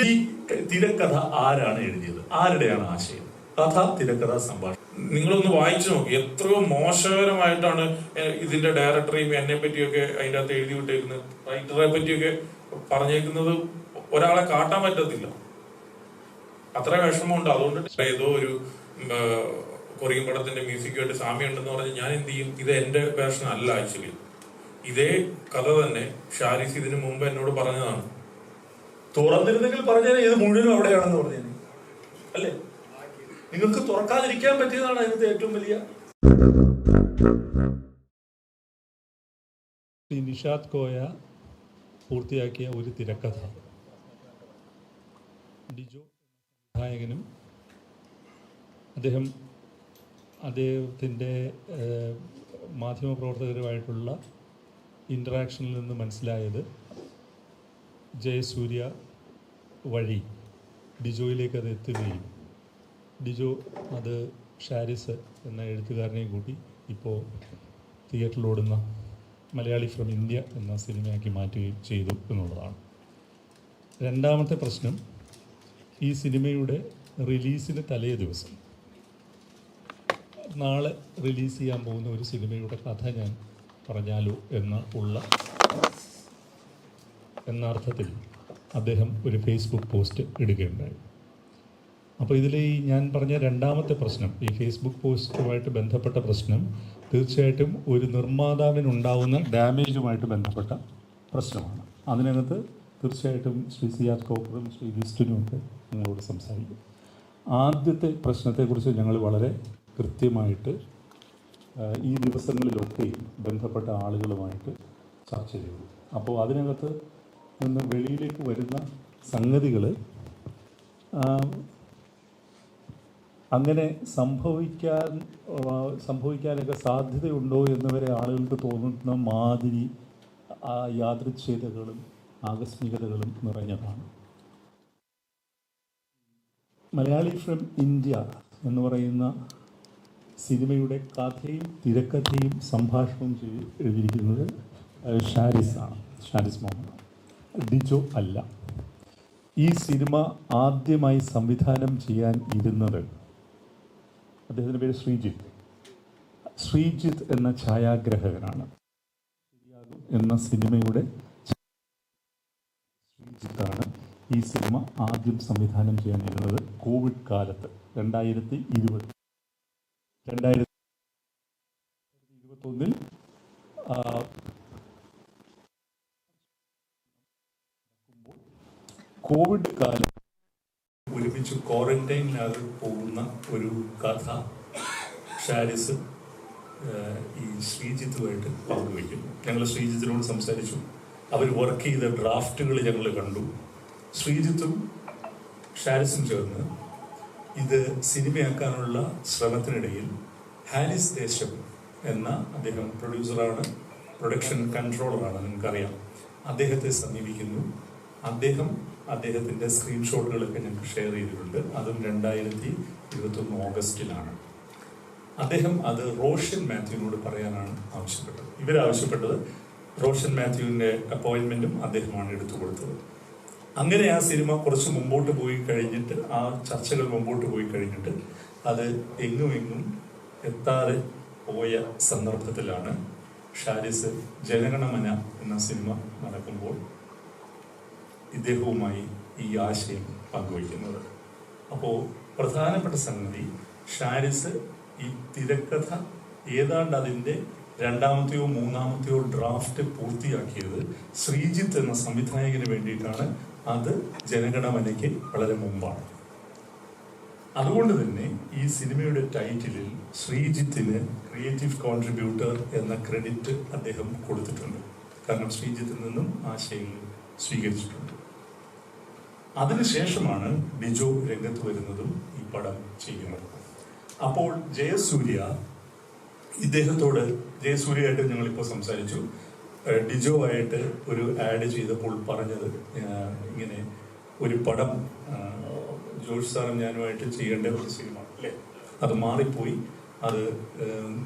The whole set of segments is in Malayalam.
ഈ തിരക്കഥ ആരാണ് എഴുതിയത്? ആരുടെയാണ് ആശയം? കഥ, തിരക്കഥ, സംഭാഷണം. നിങ്ങളൊന്ന് വായിച്ചു നോക്കി. എത്രയോ മോശകരമായിട്ടാണ് ഇതിന്റെ ഡയറക്ടറെയും എന്നെ പറ്റിയൊക്കെ അതിന്റെ അകത്ത് എഴുതി വിട്ടേക്കുന്നത്. റൈറ്ററെ പറ്റിയൊക്കെ പറഞ്ഞേക്കുന്നത് ഒരാളെ കാട്ടാൻ പറ്റത്തില്ല. അത്ര വിഷമമുണ്ട്. അതുകൊണ്ട് ഏതോ ഒരു കൊറിയൻ പടത്തിന്റെ മ്യൂസിക്കുമായിട്ട് സാമ്യം ഉണ്ടെന്ന് പറഞ്ഞ് ഞാൻ എന്ത് ചെയ്യും? ഇത് എന്റെ വേർഷൻ അല്ല. ആക്ച്വലി ഇതേ കഥ തന്നെ ഷാരിസ് ഇതിനു മുമ്പ് എന്നോട് പറഞ്ഞതാണ്. തുറന്നിരുന്നെങ്കിൽ പറഞ്ഞാൽ ഇത് മുഴുവനും അവിടെയാണെന്ന് പറഞ്ഞാൽ അല്ലേ? നിങ്ങൾക്ക് തുറക്കാതിരിക്കാൻ പറ്റിയതാണ് അതിനകത്ത് ഏറ്റവും വലിയ. ശ്രീ നിഷാദ് കോയ പൂർത്തിയാക്കിയ ഒരു തിരക്കഥ ഡിജോ നായകനും അദ്ദേഹത്തിൻ്റെ മാധ്യമപ്രവർത്തകരുമായിട്ടുള്ള ഇൻറ്ററാക്ഷനിൽ നിന്ന് മനസ്സിലായത് ജയസൂര്യ വഴി ഡിജോയിലേക്ക് അത് എത്തുകയും ഡിജോ അത് ഷാരിസ് എന്ന എഴുത്തുകാരനെയും കൂട്ടി ഇപ്പോൾ തിയേറ്ററിലോടുന്ന മലയാളി ഫ്രം ഇന്ത്യ എന്ന സിനിമയാക്കി മാറ്റുകയും ചെയ്തു എന്നുള്ളതാണ്. രണ്ടാമത്തെ പ്രശ്നം, ഈ സിനിമയുടെ റിലീസിന് തലേ ദിവസം നാളെ റിലീസ് ചെയ്യാൻ പോകുന്ന ഒരു സിനിമയുടെ കഥ ഞാൻ പറഞ്ഞാലോ എന്ന അർത്ഥത്തിൽ അദ്ദേഹം ഒരു ഫേസ്ബുക്ക് പോസ്റ്റ് ഇടുകയുണ്ടായി. അപ്പോൾ ഇതിൽ ഈ ഞാൻ പറഞ്ഞ രണ്ടാമത്തെ പ്രശ്നം, ഈ ഫേസ്ബുക്ക് പോസ്റ്റുമായിട്ട് ബന്ധപ്പെട്ട പ്രശ്നം തീർച്ചയായിട്ടും ഒരു നിർമ്മാതാവിനുണ്ടാവുന്ന ഡാമേജുമായിട്ട് ബന്ധപ്പെട്ട പ്രശ്നമാണ്. അതിനകത്ത് തീർച്ചയായിട്ടും ശ്രീ സിയാർ കോപ്പറും ശ്രീ വിസ്റ്റുനും ഒക്കെ നിങ്ങളോട് സംസാരിക്കും. ആദ്യത്തെ പ്രശ്നത്തെക്കുറിച്ച് ഞങ്ങൾ വളരെ കൃത്യമായിട്ട് ഈ ദിവസങ്ങളിലൊക്കെ ബന്ധപ്പെട്ട ആളുകളുമായിട്ട് ചർച്ച ചെയ്തു. അപ്പോൾ അതിനകത്ത് നിന്ന് വെളിയിലേക്ക് വരുന്ന സംഗതികൾ അങ്ങനെ സംഭവിക്കാനൊക്കെ സാധ്യതയുണ്ടോ എന്നുവരെ ആളുകൾക്ക് തോന്നുന്ന മാതിരി യാദൃച്ഛികതകളും ആകസ്മികതകളും നിറഞ്ഞതാണ്. മലയാളി ഫ്രം ഇന്ത്യ എന്ന് പറയുന്ന സിനിമയുടെ കഥയും തിരക്കഥയും സംഭാഷണവും എഴുതിയിരിക്കുന്നത് ഷാരിസാണ്, ഷാരിസ് മുഹമ്മദ്, ഡിജോ അല്ല. ഈ സിനിമ ആദ്യമായി സംവിധാനം ചെയ്യാൻ ഇരുന്നത് അദ്ദേഹത്തിൻ്റെ പേര് ശ്രീജിത്ത് എന്ന ഛായാഗ്രഹകനാണ്. എന്ന സിനിമയുടെ ശ്രീജിത്താണ് ഈ സിനിമ ആദ്യം സംവിധാനം ചെയ്യാനിരുന്നത്. കോവിഡ് കാലത്ത് 2021 കോവിഡ് കാലം ഒരുമിച്ച് ക്വാറന്റൈനിലാകെ പോകുന്ന ഒരു കഥ ഷാരിസ് ഈ ശ്രീജിത്തുമായിട്ട് പങ്കുവയ്ക്കുന്നു. ഞങ്ങൾ ശ്രീജിത്തിനോട് സംസാരിച്ചു. അവർ വർക്ക് ചെയ്ത ഡ്രാഫ്റ്റുകൾ ഞങ്ങൾ കണ്ടു. ശ്രീജിത്തും ഷാരിസും ചേർന്ന് ഇത് സിനിമയാക്കാനുള്ള ശ്രമത്തിനിടയിൽ ഹാരിസ് ദേശം എന്ന അദ്ദേഹം പ്രൊഡ്യൂസറാണ്, പ്രൊഡക്ഷൻ കൺട്രോളറാണ്, നിങ്ങൾക്കറിയാം. അദ്ദേഹത്തെ സമീപിക്കുന്നു. അദ്ദേഹത്തിൻ്റെ സ്ക്രീൻഷോട്ടുകളൊക്കെ ഞങ്ങൾക്ക് ഷെയർ ചെയ്തിട്ടുണ്ട്. അതും 2021 ഓഗസ്റ്റിലാണ്. അദ്ദേഹം അത് റോഷൻ മാത്യുവിനോട് പറയാനാണ് ആവശ്യപ്പെട്ടത്. ഇവരാവശ്യപ്പെട്ടത് റോഷൻ മാത്യുവിൻ്റെ അപ്പോയിൻമെൻറ്റും അദ്ദേഹമാണ് എടുത്തു കൊടുത്തത്. അങ്ങനെ ആ സിനിമ കുറച്ച് മുമ്പോട്ട് പോയി കഴിഞ്ഞിട്ട്, ആ ചർച്ചകൾ മുമ്പോട്ട് പോയി കഴിഞ്ഞിട്ട് അത് എങ്ങും എത്താതെ പോയ സന്ദർഭത്തിലാണ് ഷാരിസ് ജനഗണമന എന്ന സിനിമ നടക്കുമ്പോൾ ഇദ്ദേഹവുമായി ഈ ആശയം പങ്കുവയ്ക്കുന്നത്. അപ്പോൾ പ്രധാനപ്പെട്ട സംഗതി, ഷാരിസ് ഈ തിരക്കഥ ഏതാണ്ട് അതിൻ്റെ രണ്ടാമത്തെയോ മൂന്നാമത്തെയോ ഡ്രാഫ്റ്റ് പൂർത്തിയാക്കിയത് ശ്രീജിത്ത് എന്ന സംവിധായകന് വേണ്ടിയിട്ടാണ്. അത് ജനഗണമനയ്ക്ക് വളരെ മുമ്പാണ്. അതുകൊണ്ട് തന്നെ ഈ സിനിമയുടെ ടൈറ്റിലിൽ ശ്രീജിത്തിന് ക്രിയേറ്റീവ് കോൺട്രിബ്യൂട്ടർ എന്ന ക്രെഡിറ്റ് അദ്ദേഹം കൊടുത്തിട്ടുണ്ട്. കാരണം ശ്രീജിത്തിൽ നിന്നും ആശയങ്ങൾ സ്വീകരിച്ചിട്ടുണ്ട്. അതിനുശേഷമാണ് ഡിജോ രംഗത്ത് വരുന്നതും ഈ പടം ചെയ്യുന്നത്. അപ്പോൾ ജയസൂര്യയായിട്ട് ഞങ്ങളിപ്പോൾ സംസാരിച്ചു. ഡിജോ ആയിട്ട് ഒരു ആഡ് ചെയ്തപ്പോൾ പറഞ്ഞത് ഇങ്ങനെ ഒരു പടം ജോഷ് സാറും ഞാനുമായിട്ട് ചെയ്യേണ്ട ഒരു സിനിമ അല്ലേ, അത് മാറിപ്പോയി, അത്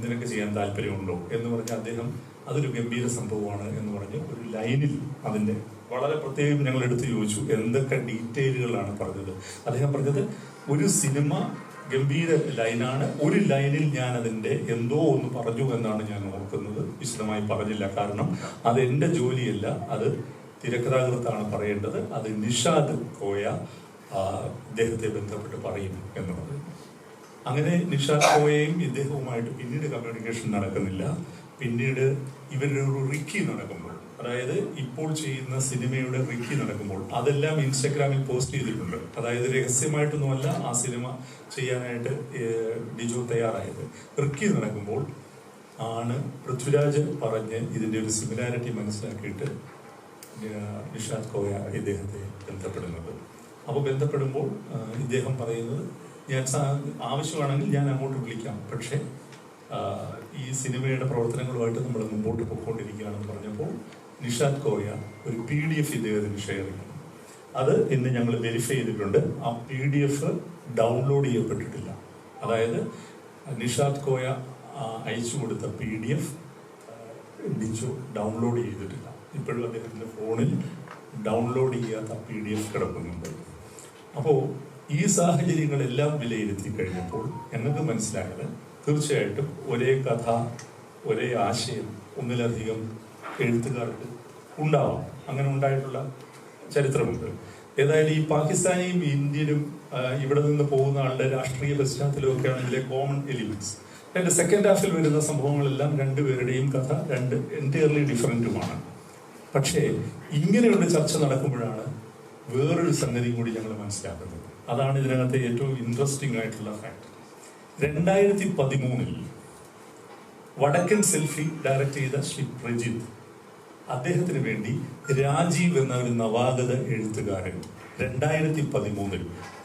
നിനക്ക് ചെയ്യാൻ താല്പര്യമുണ്ടോ എന്ന് പറഞ്ഞ് അദ്ദേഹം അതൊരു ഗംഭീര സംഭവമാണ് എന്ന് പറഞ്ഞ് ഒരു ലൈനിൽ അതിൻ്റെ വളരെ പ്രത്യേകം ഞങ്ങൾ എടുത്ത് ചോദിച്ചു എന്തൊക്കെ ഡീറ്റെയിലുകളാണ് പറഞ്ഞത്. അദ്ദേഹം പറഞ്ഞത് ഒരു സിനിമ ഗംഭീര ലൈനാണ്, ഒരു ലൈനിൽ ഞാൻ അതിൻ്റെ എന്തോ ഒന്ന് പറഞ്ഞു എന്നാണ് ഞാൻ ഓർക്കുന്നത്, വിശദമായി പറഞ്ഞില്ല. കാരണം അത് എൻ്റെ ജോലിയല്ല, അത് തിരക്കഥാകൃത്താണ് പറയേണ്ടത്. അത് നിഷാദ് കോയ ഇദ്ദേഹത്തെ ബന്ധപ്പെട്ട് പറയും എന്ന് പറഞ്ഞു. അങ്ങനെ നിഷാദ് കോയയും ഇദ്ദേഹവുമായിട്ട് പിന്നീട് കമ്മ്യൂണിക്കേഷൻ നടക്കുന്നില്ല. പിന്നീട് ഇവരൊരു റിക്കി നടക്കുമ്പോൾ, അതായത് ഇപ്പോൾ ചെയ്യുന്ന സിനിമയുടെ റിക്കി നടക്കുമ്പോൾ അതെല്ലാം ഇൻസ്റ്റഗ്രാമിൽ പോസ്റ്റ് ചെയ്തിട്ടുണ്ട്. അതായത് രഹസ്യമായിട്ടൊന്നുമല്ല ആ സിനിമ ചെയ്യാനായിട്ട് ഡിജോ തയ്യാറായത്. റിക്കി നടക്കുമ്പോൾ ആണ് പൃഥ്വിരാജ് പറഞ്ഞ് ഇതിൻ്റെ ഒരു സിമിലാരിറ്റി മനസ്സിലാക്കിയിട്ട് നിഷാദ് കോയ ഇദ്ദേഹത്തെ ബന്ധപ്പെടുന്നത്. അപ്പോൾ ബന്ധപ്പെടുമ്പോൾ ഇദ്ദേഹം പറയുന്നത് ഞാൻ ആവശ്യമാണെങ്കിൽ ഞാൻ അങ്ങോട്ട് വിളിക്കാം, പക്ഷേ ഈ സിനിമയുടെ പ്രവർത്തനങ്ങളുമായിട്ട് നമ്മൾ മുമ്പോട്ട് പോയിക്കൊണ്ടിരിക്കുകയാണെന്ന് പറഞ്ഞപ്പോൾ നിഷാദ് കോയ ഒരു PDF ഇദ്ദേഹത്തിന് ഷെയർ ചെയ്തു. അത് ഇന്ന് ഞങ്ങൾ വെരിഫൈ ചെയ്തിട്ടുണ്ട്. ആ PDF ഡൗൺലോഡ് ചെയ്യപ്പെട്ടിട്ടില്ല. അതായത് നിഷാദ് കോയ അയച്ചു കൊടുത്ത PDF ഡിജോ ഡൗൺലോഡ് ചെയ്തിട്ടില്ല. ഇപ്പോഴും അദ്ദേഹത്തിൻ്റെ ഫോണിൽ ഡൗൺലോഡ് ചെയ്യാത്ത PDF കിടക്കുന്നുണ്ട്. അപ്പോൾ ഈ സാഹചര്യങ്ങളെല്ലാം വിലയിരുത്തി കഴിഞ്ഞപ്പോൾ ഞങ്ങൾക്ക് മനസ്സിലായത് തീർച്ചയായിട്ടും ഒരേ കഥ, ഒരേ ആശയം ഒന്നിലധികം എഴുത്തുകാർക്ക് ഉണ്ടാവാം. അങ്ങനെ ഉണ്ടായിട്ടുള്ള ചരിത്രമുണ്ട്. ഏതായാലും ഈ പാകിസ്ഥാനിയും ഇന്ത്യനും ഇവിടെ നിന്ന് പോകുന്ന ആളുടെ രാഷ്ട്രീയ പശ്ചാത്തലമൊക്കെയാണ് ഇതിലെ കോമൺ എലിമെന്റ്സ്. അതിൻ്റെ സെക്കൻഡ് ഹാഫിൽ വരുന്ന സംഭവങ്ങളെല്ലാം രണ്ടുപേരുടെയും കഥ എൻറ്റയർലി ഡിഫറൻറ്റുമാണ്. പക്ഷേ ഇങ്ങനെയുള്ള ചർച്ച നടക്കുമ്പോഴാണ് വേറൊരു സംഗതി കൂടി ഞങ്ങൾ മനസ്സിലാക്കുന്നത്. അതാണ് ഇതിനകത്തെ ഏറ്റവും ഇൻട്രസ്റ്റിംഗ് ആയിട്ടുള്ള ഫാക്ട്. 2013 വടക്കൻ സെൽഫി ഡയറക്റ്റ് ചെയ്ത ശ്രീ പ്രജിത്ത്, അദ്ദേഹത്തിന് വേണ്ടി രാജീവ് എന്ന ഒരു നവാഗത എഴുത്തുകാരൻ 2013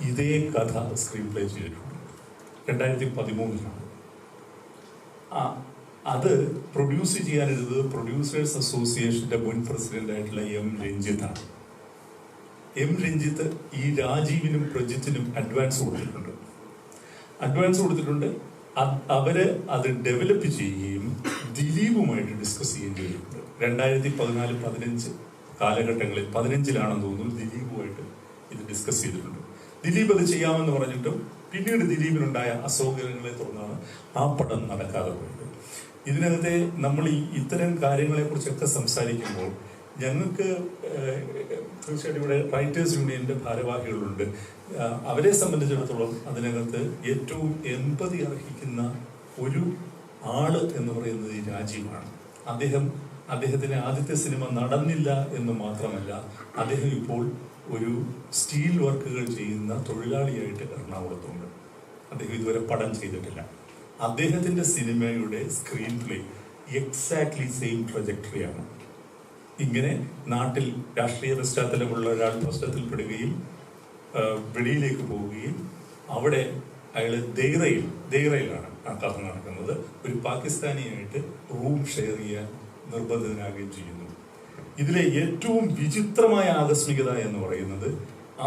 ഇതേ കഥ സ്ക്രീൻ പ്ലേ ചെയ്തിട്ടുണ്ട്. 2013 അത് പ്രൊഡ്യൂസ് ചെയ്യാനെഴുതുന്നത് പ്രൊഡ്യൂസേഴ്സ് അസോസിയേഷന്റെ മുൻ പ്രസിഡന്റ് ആയിട്ടുള്ള M. രഞ്ജിത്താണ്. M. രഞ്ജിത്ത് ഈ രാജീവിനും പ്രജിത്തിനും അഡ്വാൻസ് കൊടുത്തിട്ടുണ്ട്. അവര് അത് ഡെവലപ്പ് ചെയ്യുകയും ദിലീപുമായിട്ട് ഡിസ്കസ് ചെയ്യുകയും ചെയ്തിട്ടുണ്ട്. 2014-15 കാലഘട്ടങ്ങളിൽ, 15-ലാണെന്ന് തോന്നുന്നു, ദിലീപുമായിട്ട് ഇത് ഡിസ്കസ് ചെയ്തിട്ടുണ്ട്. ദിലീപ് അത് ചെയ്യാമെന്ന് പറഞ്ഞിട്ടും പിന്നീട് ദിലീപിനുണ്ടായ അസൗകര്യങ്ങളെ തുടർന്നാണ് ആ പടം നടക്കാതെ പോയത്. ഇതിനകത്തെ നമ്മൾ ഇത്തരം കാര്യങ്ങളെ കുറിച്ചൊക്കെ സംസാരിക്കുമ്പോൾ ഞങ്ങൾക്ക് തീർച്ചയായിട്ടും ഇവിടെ റൈറ്റേഴ്സ് യൂണിയന്റെ ഭാരവാഹികളുണ്ട്. അവരെ സംബന്ധിച്ചിടത്തോളം അതിനകത്ത് ഏറ്റവും എമ്പതി അർഹിക്കുന്ന ഒരു ആള് എന്ന് പറയുന്നത് ഈ രാജീവാണ്. അദ്ദേഹത്തിന്റെ ആദ്യത്തെ സിനിമ നടന്നില്ല എന്ന് മാത്രമല്ല, അദ്ദേഹം ഇപ്പോൾ ഒരു സ്റ്റീൽ വർക്കുകൾ ചെയ്യുന്ന തൊഴിലാളിയായിട്ട് എറണാകുളത്തുണ്ട്. അദ്ദേഹം ഇതുവരെ പടം ചെയ്തിട്ടില്ല. അദ്ദേഹത്തിന്റെ സിനിമയുടെ സ്ക്രീൻ പ്ലേ എക്സാക്ട്ലി സെയിം ട്രജക്ടറിയാണ്. ഇങ്ങനെ നാട്ടിൽ രാഷ്ട്രീയ പശ്ചാത്തലമുള്ള ഒരാൾ പ്രശ്നത്തിൽപ്പെടുകയും വെളിയിലേക്ക് പോവുകയും അവിടെ അയാൾ ദൈറയിലാണ് ആ കഥ നടക്കുന്നത്. ഒരു പാകിസ്ഥാനിയായിട്ട് റൂം ഷെയർ ചെയ്യാൻ നിർബന്ധിതനാകുകയും ചെയ്യുന്നു. ഇതിലെ ഏറ്റവും വിചിത്രമായ ആകസ്മികത എന്ന് പറയുന്നത്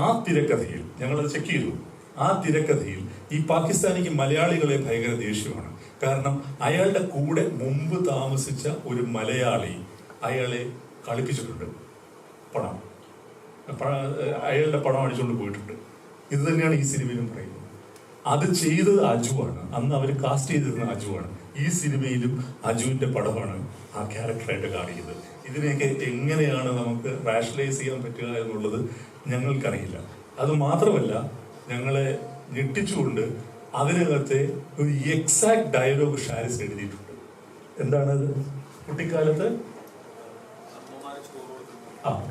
ആ തിരക്കഥയിൽ, ഞങ്ങളത് ചെക്ക് ചെയ്തു, ആ തിരക്കഥയിൽ ഈ പാകിസ്ഥാനിക്ക് മലയാളികളെ ഭയങ്കര ദേഷ്യമാണ്. കാരണം അയാളുടെ കൂടെ മുമ്പ് താമസിച്ച ഒരു മലയാളി അയാളെ കളിപ്പിച്ചിട്ടുണ്ട്. അയാളുടെ പണം അടിച്ചുകൊണ്ട് പോയിട്ടുണ്ട്. ഇത് തന്നെയാണ് ഈ സിനിമയിലും പറയുന്നത്. അത് ചെയ്തത് അജുവാണ്. അന്ന് അവർ കാസ്റ്റ് ചെയ്തിരുന്ന അജുവാണ്. ഈ സിനിമയിലും അജുവിന്റെ പടമാണ് ആ ക്യാരക്ടറായിട്ട് കാണിക്കുന്നത്. ഇതിനെയൊക്കെ എങ്ങനെയാണ് നമുക്ക് റാഷണലൈസ് ചെയ്യാൻ പറ്റുക എന്നുള്ളത് ഞങ്ങൾക്കറിയില്ല. അത് മാത്രമല്ല, ഞങ്ങളെ ഞെട്ടിച്ചുകൊണ്ട് അതിനകത്തെ ഒരു എക്സാക്ട് ഡയലോഗ് ഷാരിസ് എഴുതിയിട്ടുണ്ട്. എന്താണത്?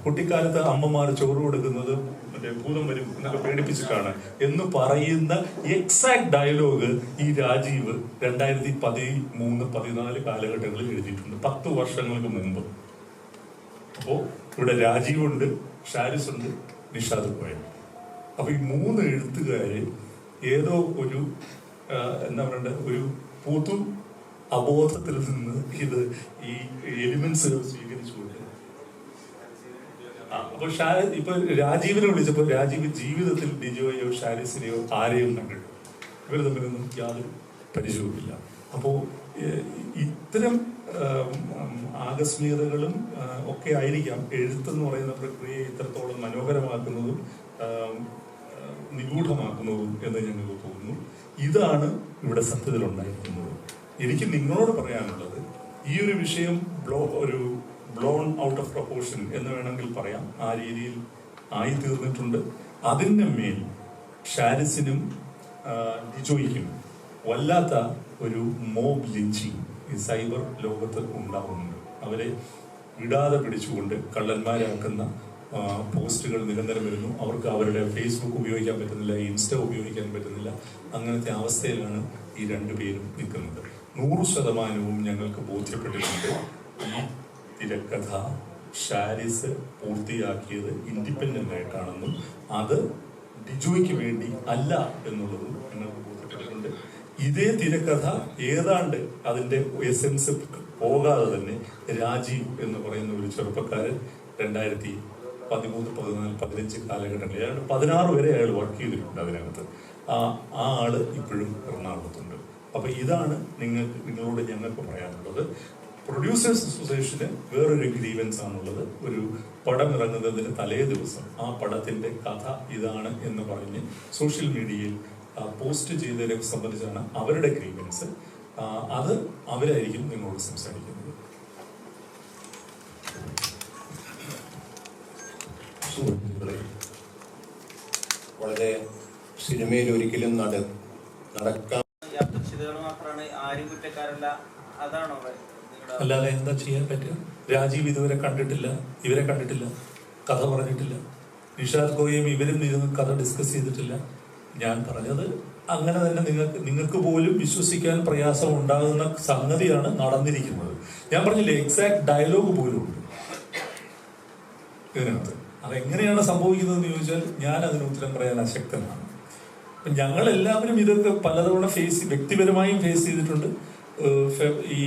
കുട്ടിക്കാലത്ത് അമ്മമാർ ചോറ് കൊടുക്കുന്നത് മറ്റേ ഭൂതം വരും എന്നൊക്കെ പേടിപ്പിച്ചിട്ടാണ് എന്ന് പറയുന്ന എക്സാക്ട് ഡയലോഗ് ഈ രാജീവ് 2013-14 കാലഘട്ടങ്ങളിൽ എഴുതിയിട്ടുണ്ട്, 10 വർഷങ്ങൾക്ക് മുമ്പ്. അപ്പോ ഇവിടെ രാജീവ് ഉണ്ട്, ഷാരിസ് ഉണ്ട്, നിഷാദ് കോയ. അപ്പൊ ഈ 3 എഴുത്തുകാര് ഏതോ ഒരു എന്താ പറയണ്ട, ഒരു പൊതു അബോധത്തിൽ നിന്ന് ഇത് ഈ എലിമെന്റ്സുകൾ സ്വീകരിച്ചുകൊണ്ട് അപ്പൊ ഇപ്പൊ രാജീവിനെ വിളിച്ചപ്പോ രാജീവ് ജീവിതത്തിൽ ഡിജോയോ ഷാരിസിനെയോ ആരെയും കണ്ടിട്ടില്ല. ഇവർ തമ്മിലൊന്നും യാതൊരു പരിചയവുമില്ല. അപ്പോ ഇത്തരം ആകസ്മികതകളും ഒക്കെ ആയിരിക്കാം എഴുത്തെന്ന് പറയുന്ന പ്രക്രിയയെ ഇത്രത്തോളം മനോഹരമാക്കുന്നതും നിഗൂഢമാക്കുന്നതും എന്ന് ഞങ്ങൾക്ക് തോന്നുന്നു. ഇതാണ് ഇവിടെ സത്യത്തിൽ ഉണ്ടായിരിക്കുന്നത്. എനിക്ക് നിങ്ങളോട് പറയാനുള്ളത്, ഈ ഒരു വിഷയം ഒരു ബ്ലോൺ ഔട്ട് ഓഫ് പ്രൊപ്പോർഷൻ എന്ന് വേണമെങ്കിൽ പറയാം, ആ രീതിയിൽ ആയിത്തീർന്നിട്ടുണ്ട്. അതിൻ്റെ മേൽ ഷാരിസിനും ഡിജോയ്ക്കും വല്ലാത്ത ഒരു മോബ് ലിഞ്ചിങ് ഈ സൈബർ ലോകത്ത് ഉണ്ടാകുന്നുണ്ട്. അവരെ വിടാതെ പിടിച്ചുകൊണ്ട് കള്ളന്മാരാക്കുന്ന പോസ്റ്റുകൾ നിരന്തരം വരുന്നു. അവർക്ക് അവരുടെ ഫേസ്ബുക്ക് ഉപയോഗിക്കാൻ പറ്റുന്നില്ല, ഇൻസ്റ്റ ഉപയോഗിക്കാൻ പറ്റുന്നില്ല. അങ്ങനത്തെ അവസ്ഥയിലാണ് ഈ രണ്ടുപേരും നിൽക്കുന്നത്. 100% ഞങ്ങൾക്ക് ബോധ്യപ്പെട്ടിട്ടുണ്ട് ഈ തിരക്കഥ ഷാരിസ് പൂർത്തിയാക്കിയത് ഇൻഡിപെൻഡന്റ് ആയിട്ടാണെന്നും അത് ഡിജോയ്ക്ക് വേണ്ടി അല്ല എന്നുള്ളതും ഞങ്ങൾക്ക് ബോധ്യപ്പെട്ടിട്ടുണ്ട്. ഇതേ തിരക്കഥ ഏതാണ്ട് അതിന്റെ എസെൻസ് പോകാതെ തന്നെ രാജീവ് എന്ന് പറയുന്ന ഒരു ചെറുപ്പക്കാരൻ 2013, 14, 15 കാലഘട്ടങ്ങളിൽ ഏതാണ്ട് 16 വരെ അയാൾ വർക്ക് ചെയ്തിട്ടുണ്ട് അതിനകത്ത്. ആ ആള് ഇപ്പോഴും എറണാകുളത്തുണ്ട്. അപ്പൊ ഇതാണ് നിങ്ങളോട് ഞങ്ങൾക്ക് പറയാനുള്ളത്. പ്രൊഡ്യൂസേഴ്സ് അസോസിയേഷന് വേറൊരു ഗ്രീവൻസ് ആണുള്ളത്. ഒരു പടം ഇറങ്ങുന്നതിന് തലേ ദിവസം ആ പടത്തിന്റെ കഥ ഇതാണ് എന്ന് പറഞ്ഞ് സോഷ്യൽ മീഡിയയിൽ പോസ്റ്റ് ചെയ്തതിനെ സംബന്ധിച്ചാണ് അവരുടെ ഗ്രീവൻസ്. അത് അവരായിരിക്കും നിങ്ങളോട് സംസാരിക്കുന്നത്. വളരെ സിനിമയിൽ ഒരിക്കലും നടക്കാൻ അല്ലാതെ എന്താ ചെയ്യാൻ പറ്റുക? രാജീവ് ഇതുവരെ കണ്ടിട്ടില്ല, ഇവരെ കണ്ടിട്ടില്ല, കഥ പറഞ്ഞിട്ടില്ല. നിഷാദ് ഗോയയും ഇവരും ഇരുന്ന് കഥ ഡിസ്കസ് ചെയ്തിട്ടില്ല. ഞാൻ പറഞ്ഞത് അങ്ങനെ തന്നെ നിങ്ങൾക്ക് പോലും വിശ്വസിക്കാൻ പ്രയാസം ഉണ്ടാകുന്ന സംഗതിയാണ് നടന്നിരിക്കുന്നത്. ഞാൻ പറഞ്ഞില്ലേ, എക്സാക്ട് ഡയലോഗ് പോലും ഉണ്ട് ഇതിനകത്ത്. അതെങ്ങനെയാണ് സംഭവിക്കുന്നതെന്ന് ചോദിച്ചാൽ ഞാൻ അതിന് ഉത്തരം പറയാൻ അശക്തനാണ്. ഞങ്ങൾ എല്ലാവരും ഇതൊക്കെ പലതവണ വ്യക്തിപരമായും ഫേസ് ചെയ്തിട്ടുണ്ട്. ഈ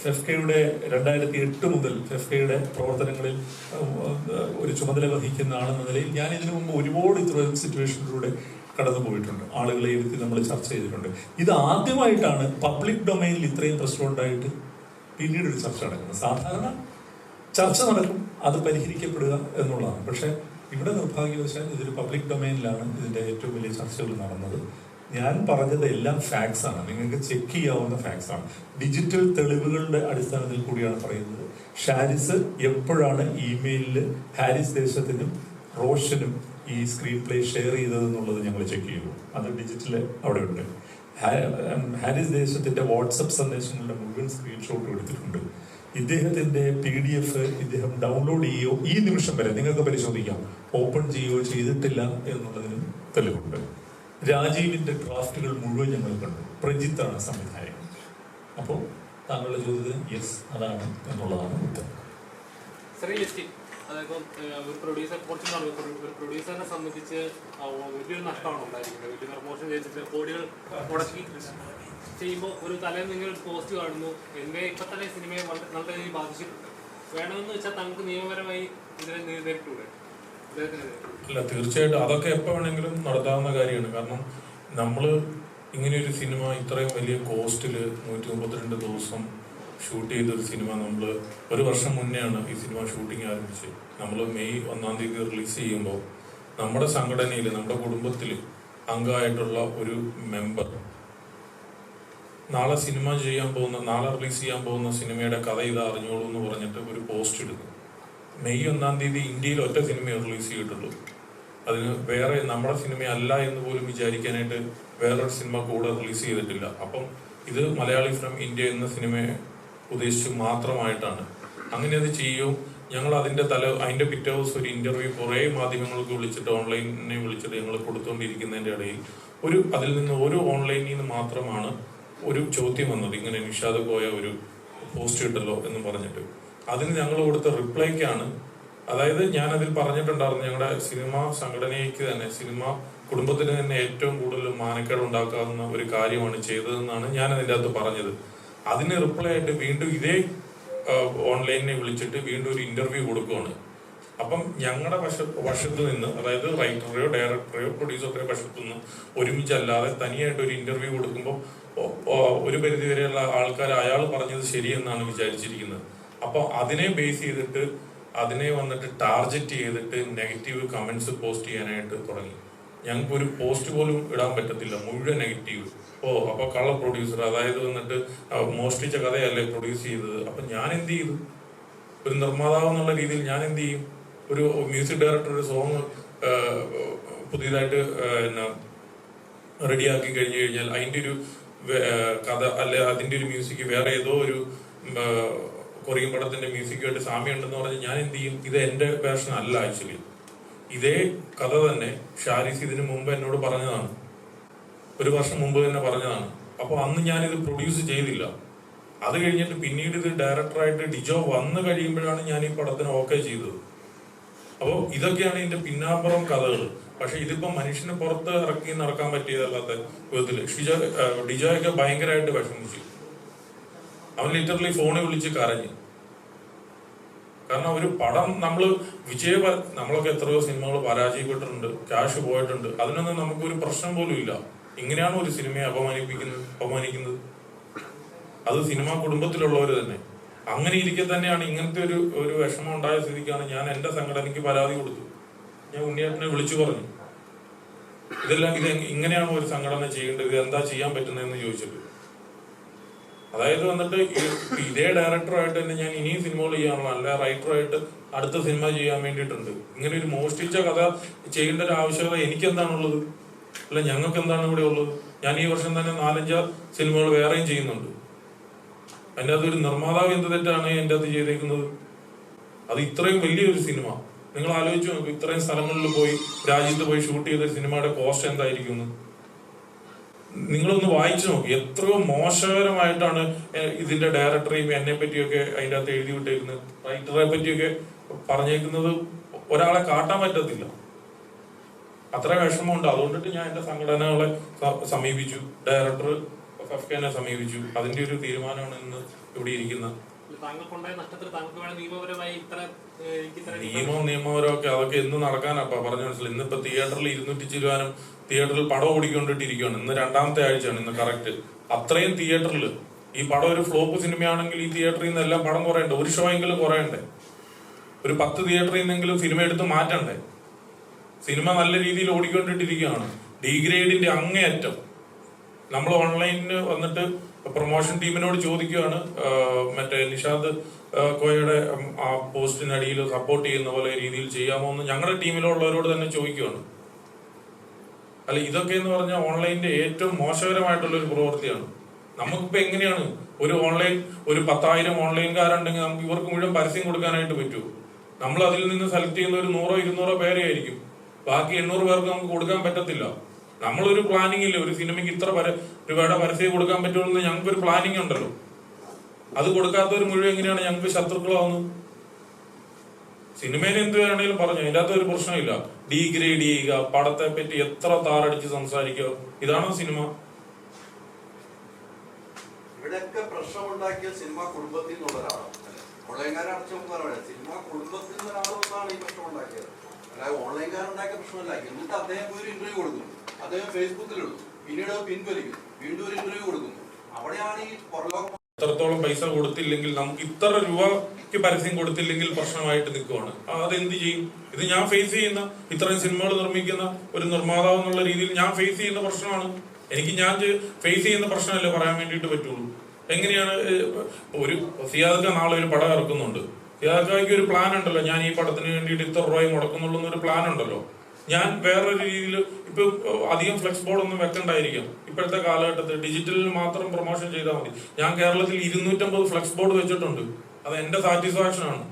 ഫെഫ്കയുടെ 2008 മുതൽ ഫെഫ്കയുടെ പ്രവർത്തനങ്ങളിൽ ഒരു ചുമതല വഹിക്കുന്ന ആളെന്ന നിലയിൽ ഞാൻ ഇതിനു മുമ്പ് ഒരുപാട് ഇത്തരം സിറ്റുവേഷനിലൂടെ കടന്നു പോയിട്ടുണ്ട്. ആളുകളെ ഇരുത്തി നമ്മൾ ചർച്ച ചെയ്തിട്ടുണ്ട്. ഇത് ആദ്യമായിട്ടാണ് പബ്ലിക് ഡൊമൈനിൽ ഇത്രയും പ്രശ്നം ഉണ്ടായിട്ട് പിന്നീട് ഒരു ചർച്ച നടക്കുന്നത്. സാധാരണ ചർച്ച നടക്കും, അത് പരിഹരിക്കപ്പെടുക എന്നുള്ളതാണ്. പക്ഷെ ഇവിടെ നിർഭാഗ്യവശാൽ ഇതൊരു പബ്ലിക് ഡൊമൈനിലാണ് ഇതിന്റെ ഏറ്റവും വലിയ ചർച്ചകൾ നടന്നത്. ഞാൻ പറഞ്ഞത് എല്ലാം ഫാക്ട്സ് ആണ്, നിങ്ങൾക്ക് ചെക്ക് ചെയ്യാവുന്ന ഫാക്ട്സ് ആണ്. ഡിജിറ്റൽ തെളിവുകളുടെ അടിസ്ഥാനത്തിൽ കൂടിയാണ് പറയുന്നത്. ഷാരിസ് എപ്പോഴാണ് ഇമെയിലിൽ ഹാരിസ് ദേശത്തിനും റോഷനും ഈ സ്ക്രീൻ പ്ലേ ഷെയർ ചെയ്തതെന്നുള്ളത് ഞങ്ങൾ ചെക്ക് ചെയ്തു. അത് ഡിജിറ്റൽ അവിടെ ഉണ്ട്. ഹാരിസ് ദേശത്തിന്റെ വാട്സപ്പ് സന്ദേശങ്ങളുടെ മുഴുവൻ സ്ക്രീൻഷോട്ട് എടുത്തിട്ടുണ്ട്. ഇദ്ദേഹത്തിന്റെ PDF ഇദ്ദേഹം ഡൗൺലോഡ് ചെയ്യുകയോ ഈ നിമിഷം വരെ നിങ്ങൾക്ക് പരിശോധിക്കാം, ഓപ്പൺ ചെയ്യുകയോ ചെയ്തിട്ടില്ല എന്നുള്ളതിനും തെളിവുണ്ട്. രാജീവിന്റെ ഡ്രാഫ്റ്റുകൾ മുഴുവൻ ഞങ്ങൾ കണ്ടു. പ്രജിത്താണ് സംവിധായകൻ. അപ്പോൾ താങ്കളുടെ ചോദ്യത്തിന് യെസ് അതാണ് എന്നുള്ളതാണ് ഉത്തരം. ഒരു പ്രൊഡ്യൂസറിനെ സംബന്ധിച്ച് വലിയൊരു നഷ്ടമാണ് ഉണ്ടായിരിക്കുന്നത്. വലിയ പ്രമോഷൻ ചെയ്തിട്ട് കോടികൾ മുടക്കി ചെയ്യുമ്പോൾ ഒരു തലേന്ന് നിങ്ങൾ പോസ്റ്റ് കാണുന്നു, എന്നെ ഇപ്പൊ തന്നെ സിനിമയെ നല്ല രീതിയിൽ ബാധിച്ചിട്ടുണ്ട്. വേണമെന്ന് വെച്ചാൽ താങ്കൾക്ക് നിയമപരമായി ഇതിനെ നേരിട്ടൂടെ? അല്ല, തീർച്ചയായിട്ടും അതൊക്കെ എപ്പോൾ വേണമെങ്കിലും നടത്താവുന്ന കാര്യമാണ്. കാരണം നമ്മൾ ഇങ്ങനെയൊരു സിനിമ ഇത്രയും വലിയ കോസ്റ്റില് 132 ദിവസം ഷൂട്ട് ചെയ്തൊരു സിനിമ നമ്മൾ 1 വർഷം മുന്നെയാണ് ഈ സിനിമ ഷൂട്ടിങ് ആരംഭിച്ചത്. നമ്മൾ മെയ് 1-ാം തീയതി റിലീസ് ചെയ്യുമ്പോൾ നമ്മുടെ സംഘടനയിൽ, നമ്മുടെ കുടുംബത്തിൽ അംഗമായിട്ടുള്ള ഒരു മെമ്പർ നാളെ നാളെ റിലീസ് ചെയ്യാൻ പോകുന്ന സിനിമയുടെ കഥ ഇത് അറിഞ്ഞോളൂ എന്ന് പറഞ്ഞിട്ട് ഒരു പോസ്റ്റ് ഇടുന്നു. മെയ് 1-ാം തീയതി ഇന്ത്യയിൽ ഒറ്റ സിനിമയെ റിലീസ് ചെയ്തിട്ടുള്ളൂ. അതിന് വേറെ നമ്മുടെ സിനിമ അല്ല എന്ന് പോലും വിചാരിക്കാനായിട്ട് വേറൊരു സിനിമ കൂടെ റിലീസ് ചെയ്തിട്ടില്ല. അപ്പം ഇത് മലയാളി ഫ്രം ഇന്ത്യ എന്ന സിനിമയെ ഉദ്ദേശിച്ച് മാത്രമായിട്ടാണ്. അങ്ങനെ അത് ചെയ്യും. ഞങ്ങൾ അതിന്റെ പിറ്റേ ദിവസം ഒരു ഇന്റർവ്യൂ കുറേ മാധ്യമങ്ങൾക്ക് വിളിച്ചിട്ട്, ഓൺലൈനെ വിളിച്ചിട്ട് ഞങ്ങൾ കൊടുത്തുകൊണ്ടിരിക്കുന്നതിന്റെ ഇടയിൽ അതിൽ നിന്ന് ഒരു ഓൺലൈനിൽ നിന്ന് മാത്രമാണ് ഒരു ചോദ്യം വന്നത്. ഇങ്ങനെ നിഷാദ് പോയ ഒരു പോസ്റ്റ് ഇട്ടല്ലോ എന്ന് പറഞ്ഞിട്ട് അതിന് ഞങ്ങൾ കൊടുത്ത റിപ്ലൈക്കാണ്, അതായത് ഞാൻ അതിൽ പറഞ്ഞിട്ടുണ്ടായിരുന്നു, ഞങ്ങളുടെ സിനിമ സംഘടനയ്ക്ക് തന്നെ, സിനിമ കുടുംബത്തിന് തന്നെ ഏറ്റവും കൂടുതൽ മാനക്കേട് ഉണ്ടാക്കാവുന്ന ഒരു കാര്യമാണ് ചെയ്തതെന്നാണ് ഞാൻ അതിൻ്റെ അകത്ത് പറഞ്ഞത്. അതിന് റിപ്ലൈ ആയിട്ട് വീണ്ടും ഇതേ ഓൺലൈനിനെ വിളിച്ചിട്ട് വീണ്ടും ഒരു ഇന്റർവ്യൂ കൊടുക്കുകയാണ്. അപ്പം ഞങ്ങളുടെ വശത്ത് നിന്ന്, അതായത് റൈറ്ററെയോ ഡയറക്ടറെയോ പ്രൊഡ്യൂസറുടെയോ വശത്തു നിന്ന് ഒരുമിച്ചല്ലാതെ തനിയായിട്ട് ഒരു ഇന്റർവ്യൂ കൊടുക്കുമ്പോൾ ഒരു പരിധിവരെയുള്ള ആൾക്കാർ അയാൾ പറഞ്ഞത് ശരിയെന്നാണ് വിചാരിച്ചിരിക്കുന്നത്. അപ്പോൾ അതിനെ ബേസ് ചെയ്തിട്ട് അതിനെ വന്നിട്ട് ടാർഗറ്റ് ചെയ്തിട്ട് നെഗറ്റീവ് കമന്റ്സ് പോസ്റ്റ് ചെയ്യാനായിട്ട് തുടങ്ങി. ഞങ്ങൾക്ക് ഒരു പോസ്റ്റ് പോലും ഇടാൻ പറ്റത്തില്ല, മുഴുവൻ നെഗറ്റീവ്. അപ്പൊ കള്ള പ്രൊഡ്യൂസർ, അതായത് വന്നിട്ട് മോഷ്ടിച്ച കഥയല്ലേ പ്രൊഡ്യൂസ് ചെയ്തത്. അപ്പൊ ഞാൻ എന്ത് ചെയ്തു? ഒരു നിർമ്മാതാവ് എന്നുള്ള രീതിയിൽ ഞാൻ എന്ത് ചെയ്യും? ഒരു മ്യൂസിക് ഡയറക്ടർ ഒരു സോങ് പുതിയതായിട്ട് റെഡിയാക്കി കഴിഞ്ഞു കഴിഞ്ഞാൽ അതിന്റെ ഒരു കഥ അല്ലെ അതിന്റെ ഒരു മ്യൂസിക് വേറെ ഏതോ ഒരു കൊറിയൻ പടത്തിന്റെ മ്യൂസിക്കുമായിട്ട് സാമ്യമുണ്ടെന്ന് പറഞ്ഞ് ഞാൻ എന്ത് ചെയ്യും? ഇത് എന്റെ വേർഷൻ അല്ല. ആക്ച്വലി ഇതേ കഥ തന്നെ ഷാരിസ് ഇതിനു മുമ്പ് എന്നോട് പറഞ്ഞതാണ്, 1 വർഷം മുമ്പ് തന്നെ പറഞ്ഞതാണ്. അപ്പൊ അന്ന് ഞാനിത് പ്രൊഡ്യൂസ് ചെയ്തില്ല. അത് കഴിഞ്ഞിട്ട് പിന്നീട് ഇത് ഡയറക്ടറായിട്ട് ഡിജോ വന്നു കഴിയുമ്പോഴാണ് ഞാൻ ഈ പടത്തിന് ഓക്കെ ചെയ്തത്. അപ്പോൾ ഇതൊക്കെയാണ് ഇതിന്റെ പിന്നാമ്പുറം കഥകൾ. പക്ഷെ ഇതിപ്പോ മനുഷ്യന് പുറത്ത് ഇറക്കി നടക്കാൻ പറ്റിയതല്ലാത്ത വിധത്തില് ഡിജോയൊക്കെ ഭയങ്കരമായിട്ട് വിഷമിച്ചു. അവൻ ലിറ്ററലി ഫോണിൽ വിളിച്ച് കരഞ്ഞു. കാരണം ഒരു പടം നമ്മളൊക്കെ എത്രയോ സിനിമകൾ പരാജയപ്പെട്ടിട്ടുണ്ട്, ക്യാഷ് പോയിട്ടുണ്ട്. അതിനൊന്നും നമുക്കൊരു പ്രശ്നം പോലും ഇല്ല. ഇങ്ങനെയാണ് ഒരു സിനിമയെ അപമാനിക്കുന്നത്. അത് സിനിമാ കുടുംബത്തിലുള്ളവർ തന്നെ. അങ്ങനെ ഇരിക്കെ തന്നെയാണ് ഇങ്ങനത്തെ ഒരു വിഷമം ഉണ്ടായ സ്ഥിതിക്കാണ് ഞാൻ എന്റെ സംഘടനയ്ക്ക് പരാതി കൊടുത്തു. ഞാൻ ഉണ്ണിയേട്ടനെ വിളിച്ചു പറഞ്ഞു, ഇത് ഇങ്ങനെയാണ് ഒരു സംഘടന ചെയ്യേണ്ടത്, ഇത് എന്താ ചെയ്യാൻ പറ്റുന്നതെന്ന് ചോദിച്ചിട്ട്. അതായത് വന്നിട്ട് ഇതേ ഡയറക്ടറായിട്ട് തന്നെ ഞാൻ ഇനിയും സിനിമകൾ ചെയ്യാനുള്ള, അല്ല റൈറ്ററായിട്ട് അടുത്ത സിനിമ ചെയ്യാൻ വേണ്ടിയിട്ടുണ്ട്. ഇങ്ങനെ ഒരു മോഷ്ടിച്ച കഥ ചെയ്യേണ്ട ഒരു ആവശ്യകത എനിക്ക് എന്താണുള്ളത്? അല്ല ഞങ്ങൾക്ക് എന്താണ് ഇവിടെ ഉള്ളത്? ഞാൻ ഈ വർഷം തന്നെ 4-5 സിനിമകൾ വേറെയും ചെയ്യുന്നുണ്ട്. അതിൻ്റെ അകത്തൊരു നിർമ്മാതാവ് എന്ത് തെറ്റാണ് എൻ്റെ അകത്ത് ചെയ്തേക്കുന്നത്? അത് ഇത്രയും വലിയൊരു സിനിമ നിങ്ങൾ ആലോചിച്ച് നോക്കും. ഇത്രയും സ്ഥലങ്ങളിൽ പോയി, രാജ്യത്ത് പോയി ഷൂട്ട് ചെയ്ത സിനിമയുടെ കോസ്റ്റ് എന്തായിരിക്കും? നിങ്ങളൊന്ന് വായിച്ചു നോക്കി. എത്രയോ മോശകരമായിട്ടാണ് ഇതിന്റെ ഡയറക്ടറെയും എന്നെ പറ്റിയൊക്കെ അതിൻ്റെ അകത്ത് എഴുതി വിട്ടേക്കുന്നത്. റൈറ്ററെ പറ്റിയൊക്കെ പറഞ്ഞേക്കുന്നത് ഒരാളെ കാട്ടാൻ പറ്റത്തില്ല. അത്ര വിഷമമുണ്ട്. അതുകൊണ്ടിട്ട് ഞാൻ എന്റെ സംഘടനകളെ സമീപിച്ചു, ഡയറക്ടർ ഫഫ്കനെ സമീപിച്ചു. അതിന്റെ ഒരു തീരുമാനമാണ് ഇന്ന് ഇവിടെ ഇരിക്കുന്നത്. നിയമപരമൊക്കെ അതൊക്കെ എന്ന് നടക്കാനപ്പാ പറഞ്ഞു മനസ്സിലായി. ഇന്നിപ്പോ തിയേറ്ററിൽ 200 ചിലവാനും തിയേറ്ററിൽ പടം ഓടിക്കൊണ്ടിട്ടിരിക്കുകയാണ്. ഇന്ന് 2ാമത്തെ ആഴ്ചയാണ്, ഇന്ന് കറക്റ്റ്. അത്രയും തിയേറ്ററിൽ ഈ പടം ഒരു ഫ്ലോപ്പ് സിനിമയാണെങ്കിൽ ഈ തിയേറ്ററിൽ നിന്ന് എല്ലാം പടം കുറയണ്ടേ? ഒരു ഷോ എങ്കിലും കുറയണ്ടേ? ഒരു 10 തിയേറ്ററിൽ നിന്നെങ്കിലും സിനിമ എടുത്ത് മാറ്റണ്ടേ? സിനിമ നല്ല രീതിയിൽ ഓടിക്കൊണ്ടിട്ടിരിക്കുകയാണ്. ഡീഗ്രേഡിന്റെ അങ്ങേയറ്റം. നമ്മൾ ഓൺലൈനിൽ വന്നിട്ട് പ്രൊമോഷൻ ടീമിനോട് ചോദിക്കുകയാണ്, മറ്റേ നിഷാദ് കോയയുടെ ആ പോസ്റ്റിനടിയിൽ സപ്പോർട്ട് ചെയ്യുന്ന പോലെ രീതിയിൽ ചെയ്യാമോ എന്ന് ഞങ്ങളുടെ ടീമിലുള്ളവരോട് തന്നെ ചോദിക്കുകയാണ്. അല്ല, ഇതൊക്കെ എന്ന് പറഞ്ഞാൽ ഓൺലൈനിന്റെ ഏറ്റവും മോശകരമായിട്ടുള്ള ഒരു പ്രവൃത്തിയാണ്. നമുക്കിപ്പോ എങ്ങനെയാണ് ഒരു 10,000 ഓൺലൈൻകാരുണ്ടെങ്കിൽ നമുക്ക് ഇവർക്ക് മുഴുവൻ പരസ്യം കൊടുക്കാനായിട്ട് പറ്റുമോ? നമ്മൾ അതിൽ നിന്ന് സെലക്ട് ചെയ്യുന്ന ഒരു 100-200 പേരെ ആയിരിക്കും. ബാക്കി 800 പേർക്ക് നമുക്ക് കൊടുക്കാൻ പറ്റത്തില്ല. നമ്മളൊരു പ്ലാനിങ് ഇല്ല, ഒരു സിനിമയ്ക്ക് ഇത്ര രൂപയുടെ പരസ്യം കൊടുക്കാൻ പറ്റുമെന്ന് ഞങ്ങൾക്കൊരു പ്ലാനിങ് ഉണ്ടല്ലോ. അത് കൊടുക്കാത്തവർ മുഴുവൻ എങ്ങനെയാണ് ഞങ്ങൾക്ക് ശത്രുക്കളാവുന്നത്? സിനിമയിൽ എന്ത് വേണമെങ്കിലും പറഞ്ഞു, അതിൻ്റെ അകത്ത് ഒരു പ്രശ്നമില്ല. ഡീഗ്രേഡ് ചെയ്യുക, പടത്തെ പറ്റി എത്ര താറടിച്ച് സംസാരിക്കുക, ഇതാണോ സിനിമ? ഇവിടെയൊക്കെ പ്രശ്നമുണ്ടാക്കിയ സിനിമ കുടുംബത്തിൽ നിന്നുള്ള ഒരാളാണ്. ഓൺലൈൻകാരടച്ചോന്ന് സിനിമ കുടുംബത്തിൽ നിന്ന് ഒരാളൊന്നാണ് ഈ പ്രശ്നം ഉണ്ടാക്കിയത്. അല്ലാതെ ഓൺലൈൻകാരുണ്ടാക്കിയ പ്രശ്നമല്ല. എന്നിട്ട് അദ്ദേഹം ഒരു ഇന്റർവ്യൂ കൊടുക്കുന്നു, അദ്ദേഹം ഫേസ്ബുക്കിലിടും, പിന്നീട് പിൻവലിക്കും, വീണ്ടും ഒരു ഇന്റർവ്യൂ കൊടുക്കുന്നു. അവിടെയാണ് ഈ പുറലോകം. ഇത്രത്തോളം പൈസ കൊടുത്തില്ലെങ്കിൽ, നമുക്ക് ഇത്ര രൂപയ്ക്ക് പരസ്യം കൊടുത്തില്ലെങ്കിൽ പ്രശ്നമായിട്ട് നിൽക്കുവാണ്. അതെന്ത് ചെയ്യും? ഇത് ഞാൻ ഫേസ് ചെയ്യുന്ന, ഇത്രയും സിനിമകൾ നിർമ്മിക്കുന്ന ഒരു നിർമ്മാതാവ് എന്നുള്ള രീതിയിൽ ഞാൻ ഫേസ് ചെയ്യുന്ന പ്രശ്നമാണ്. എനിക്ക് ഞാൻ ഫേസ് ചെയ്യുന്ന പ്രശ്നമല്ലേ പറയാൻ വേണ്ടിയിട്ട് പറ്റുള്ളൂ. എങ്ങനെയാണ് ഒരു സിയാദക്ക നാളെ ഒരു പടം ഇറക്കുന്നുണ്ട്, സിയാദക്കായ്ക്ക് ഒരു പ്ലാൻ ഉണ്ടല്ലോ, ഞാൻ ഈ പടത്തിന് വേണ്ടിയിട്ട് ഇത്ര രൂപയും മുടക്കുന്നുള്ളൂ എന്നൊരു പ്ലാൻ ഉണ്ടല്ലോ. ഞാൻ വേറൊരു രീതിയിൽ ഇപ്പൊ അധികം ഫ്ലെക്സ് ബോർഡ് ഒന്നും വെക്കണ്ടായിരിക്കാം. ഇപ്പോഴത്തെ കാലഘട്ടത്തിൽ ഡിജിറ്റലിൽ മാത്രം പ്രൊമോഷൻ ചെയ്താൽ മതി. ഞാൻ കേരളത്തിൽ 250 ഫ്ലെക്സ് ബോർഡ് വെച്ചിട്ടുണ്ട്. അത് എന്റെ സാറ്റിസ്ഫാക്ഷൻ ആണ്.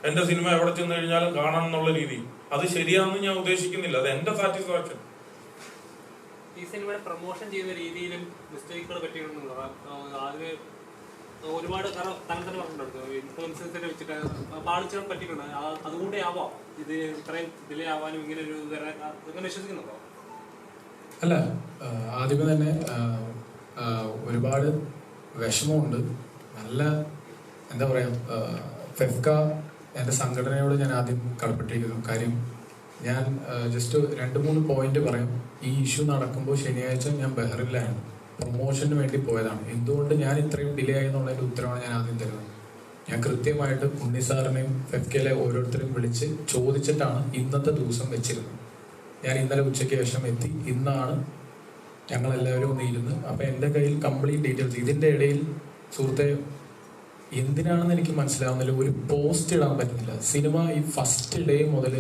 എന്റെ സിനിമ എവിടെ ചെന്ന് കഴിഞ്ഞാലും കാണണം എന്നുള്ള രീതി. അത് ശരിയാണെന്ന് ഞാൻ ഉദ്ദേശിക്കുന്നില്ല, അത് എന്റെ സാറ്റിസ്ഫാക്ഷൻ. ഈ സിനിമയുടെ പ്രൊമോഷൻ ചെയ്യുന്ന രീതിയിലും മിസ്റ്റേക്കുകൾ പറ്റിയിട്ടുണ്ടെന്നുള്ളത് അതിന് ഒരുപാട് താങ്കൾ തന്നെ പറഞ്ഞിട്ടുണ്ട്. ഇൻഫ്ലുവൻസേഴ്സിനെ വെച്ചിട്ട് പാളിച്ചുകൾ പറ്റിയിട്ടുണ്ട്. അതുകൊണ്ടേ ആവാം ഇത് ഇത്രയും ഡിലേ ആവാനും ഇങ്ങനെ ഒരു ഇങ്ങനെ വിശ്വസിക്കുന്നുണ്ടോ? അല്ല, ആദ്യമേ തന്നെ ഒരുപാട് വിഷമമുണ്ട്. നല്ല എന്താ പറയാ, ഫെഫ്ക എൻ്റെ സംഘടനയോട് ഞാൻ ആദ്യം കടപ്പെട്ടിരിക്കുന്നു. കാര്യം ഞാൻ ജസ്റ്റ് 2-3 പോയിന്റ് പറയാം. ഈ ഇഷ്യൂ നടക്കുമ്പോൾ ശനിയാഴ്ച ഞാൻ ബഹ്റിനിലായിരുന്നു, പ്രൊമോഷന് വേണ്ടി പോയതാണ്. എന്തുകൊണ്ട് ഞാൻ ഇത്രയും ഡിലേ ആയി എന്നുള്ളതിൻ്റെ ഉത്തരവാണ് ഞാൻ ആദ്യം തരുന്നത്. ഞാൻ കൃത്യമായിട്ട് ഉണ്ണി സാറിനെയും ഫെഫ്കയിലെ ഓരോരുത്തരെയും വിളിച്ച് ചോദിച്ചിട്ടാണ് ഇന്നത്തെ ദിവസം വെച്ചിരുന്നത്. ഞാൻ ഇന്നലെ ഉച്ചയ്ക്ക് ശേഷം എത്തി, ഇന്നാണ് ഞങ്ങളെല്ലാവരും ഒന്ന് ഇരുന്ന്. അപ്പം എൻ്റെ കയ്യിൽ കംപ്ലീറ്റ് ഡീറ്റെയിൽസ്. ഇതിൻ്റെ ഇടയിൽ സുഹൃത്തെ എന്തിനാണെന്ന് എനിക്ക് മനസ്സിലാവുന്നില്ല, ഒരു പോസ്റ്റ് ഇടാൻ പറ്റുന്നില്ല. സിനിമ ഈ ഫസ്റ്റ് ഡേ മുതൽ